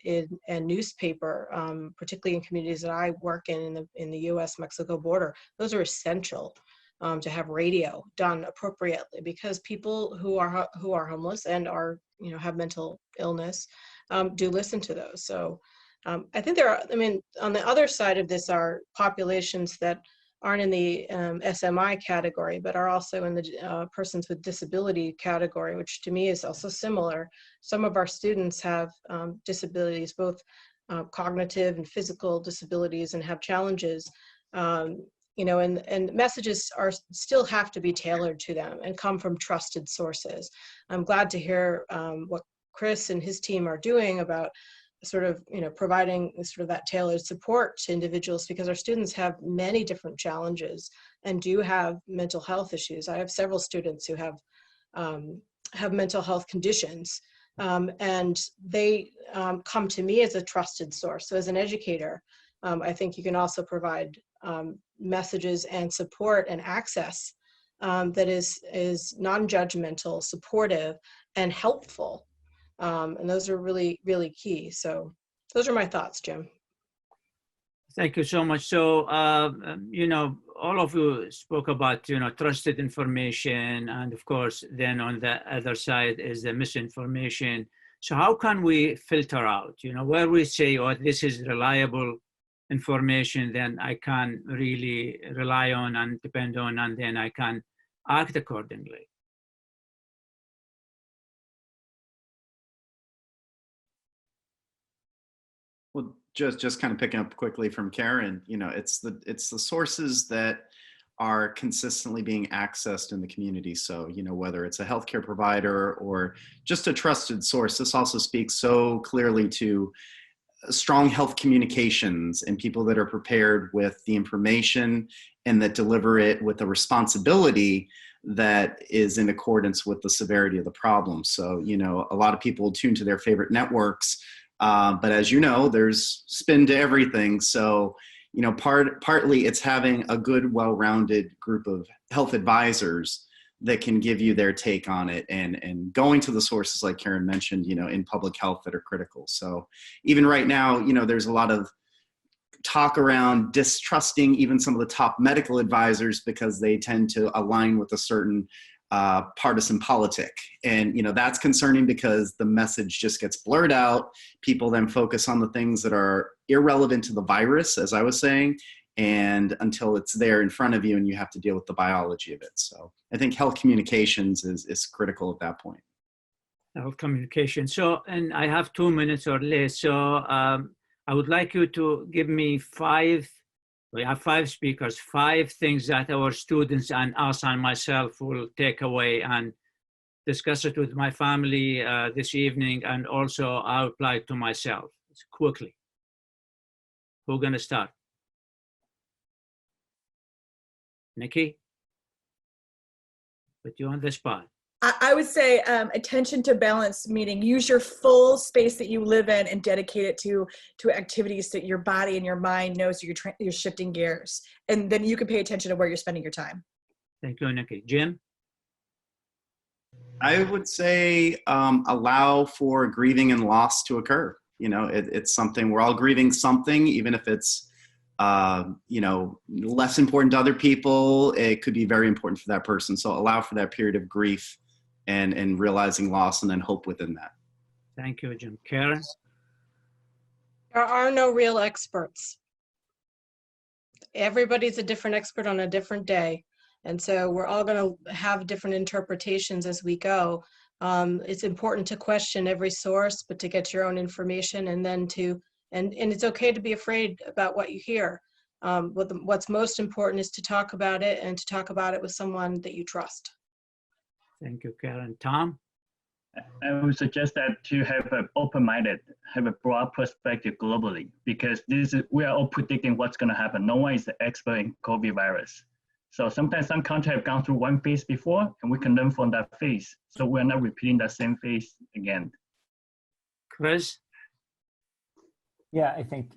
F: newspaper, particularly in communities that I work in the US-Mexico border, those are essential to have radio done appropriately, because people who are homeless and are, have mental illness do listen to those. So I think there are, on the other side of this are populations that aren't in the SMI category, but are also in the persons with disability category, which to me is also similar. Some of our students have disabilities, both cognitive and physical disabilities, and have challenges. And messages still have to be tailored to them and come from trusted sources. I'm glad to hear what Chris and his team are doing about sort of, providing sort of that tailored support to individuals, because our students have many different challenges and do have mental health issues. I have several students who have mental health conditions, and they come to me as a trusted source. So as an educator, I think you can also provide messages and support and access that is non-judgmental, supportive, and helpful. And those are really, really key. So those are my thoughts, Jim.
A: Thank you so much. So, all of you spoke about, trusted information. And of course, then on the other side is the misinformation. So how can we filter out, where we say, oh, this is reliable information, then I can really rely on and depend on, and then I can act accordingly.
E: Well, just kind of picking up quickly from Karen, it's the sources that are consistently being accessed in the community. So, whether it's a healthcare provider or just a trusted source, this also speaks so clearly to strong health communications and people that are prepared with the information and that deliver it with a responsibility that is in accordance with the severity of the problem. So, a lot of people tune to their favorite networks, but as you know, there's spin to everything. So, partly it's having a good, well-rounded group of health advisors that can give you their take on it, and going to the sources like Karen mentioned, in public health that are critical. So even right now, there's a lot of talk around distrusting even some of the top medical advisors because they tend to align with a certain partisan politic. And, that's concerning because the message just gets blurred out. People then focus on the things that are irrelevant to the virus, as I was saying, and until it's there in front of you and you have to deal with the biology of it. So I think health communications is critical at that point.
A: Health communication. So, and I have 2 minutes or less. So I would like you to give me we have 5 speakers, 5 things that our students and us and myself will take away and discuss it with my family this evening, and also I'll apply it to myself quickly. Who's gonna start? Nikki, put you on the spot.
C: I would say attention to balance, meaning use your full space that you live in and dedicate it to activities that your body and your mind knows you're shifting gears. And then you can pay attention to where you're spending your time.
A: Thank you, Nikki. Jim?
E: I would say allow for grieving and loss to occur. It's something, we're all grieving something, even if it's less important to other people, it could be very important for that person. So allow for that period of grief and realizing loss, and then hope within that.
A: Thank you, Jim. Karen?
F: There are no real experts. Everybody's a different expert on a different day. And so we're all going to have different interpretations as we go. It's important to question every source, but to get your own information, and then and it's okay to be afraid about what you hear. What's most important is to talk about it, and to talk about it with someone that you trust.
A: Thank you, Karen. Tom?
G: I would suggest that to have an open-minded, have a broad perspective globally, because we are all predicting what's going to happen. No one is the expert in COVID virus. So sometimes some countries have gone through one phase before, and we can learn from that phase. So we're not repeating that same phase again.
A: Chris?
H: Yeah, I think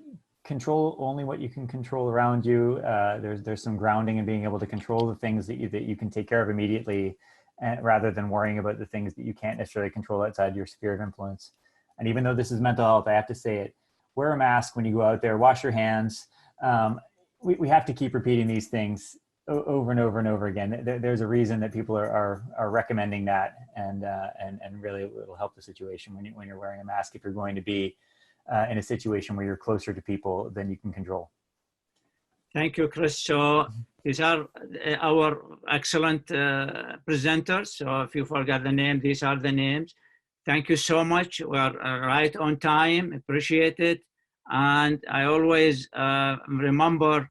H: control only what you can control around you. There's some grounding in being able to control the things that you can take care of immediately, and rather than worrying about the things that you can't necessarily control outside your sphere of influence. And even though this is mental health, I have to say it, wear a mask when you go out there, wash your hands. We have to keep repeating these things over and over and over again. There's a reason that people are recommending that, and really it'll help the situation when you're wearing a mask if you're going to be in a situation where you're closer to people than you can control.
A: Thank you, Chris. So these are our excellent presenters. So if you forgot the name, these are the names. Thank you so much. We are right on time. Appreciate it. And I always remember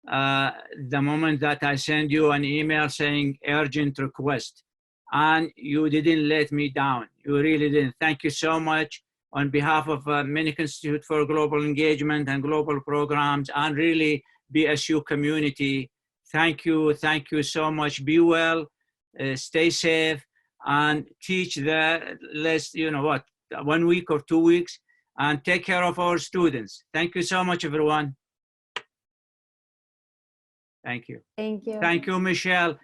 A: the moment that I send you an email saying urgent request, and you didn't let me down. You really didn't. Thank you so much on behalf of Minnock Institute for Global Engagement and Global Programs and really BSU community. Thank you so much. Be well, stay safe, and teach the less, 1 week or 2 weeks, and take care of our students. Thank you so much, everyone. Thank you.
D: Thank you.
A: Thank you, Michele.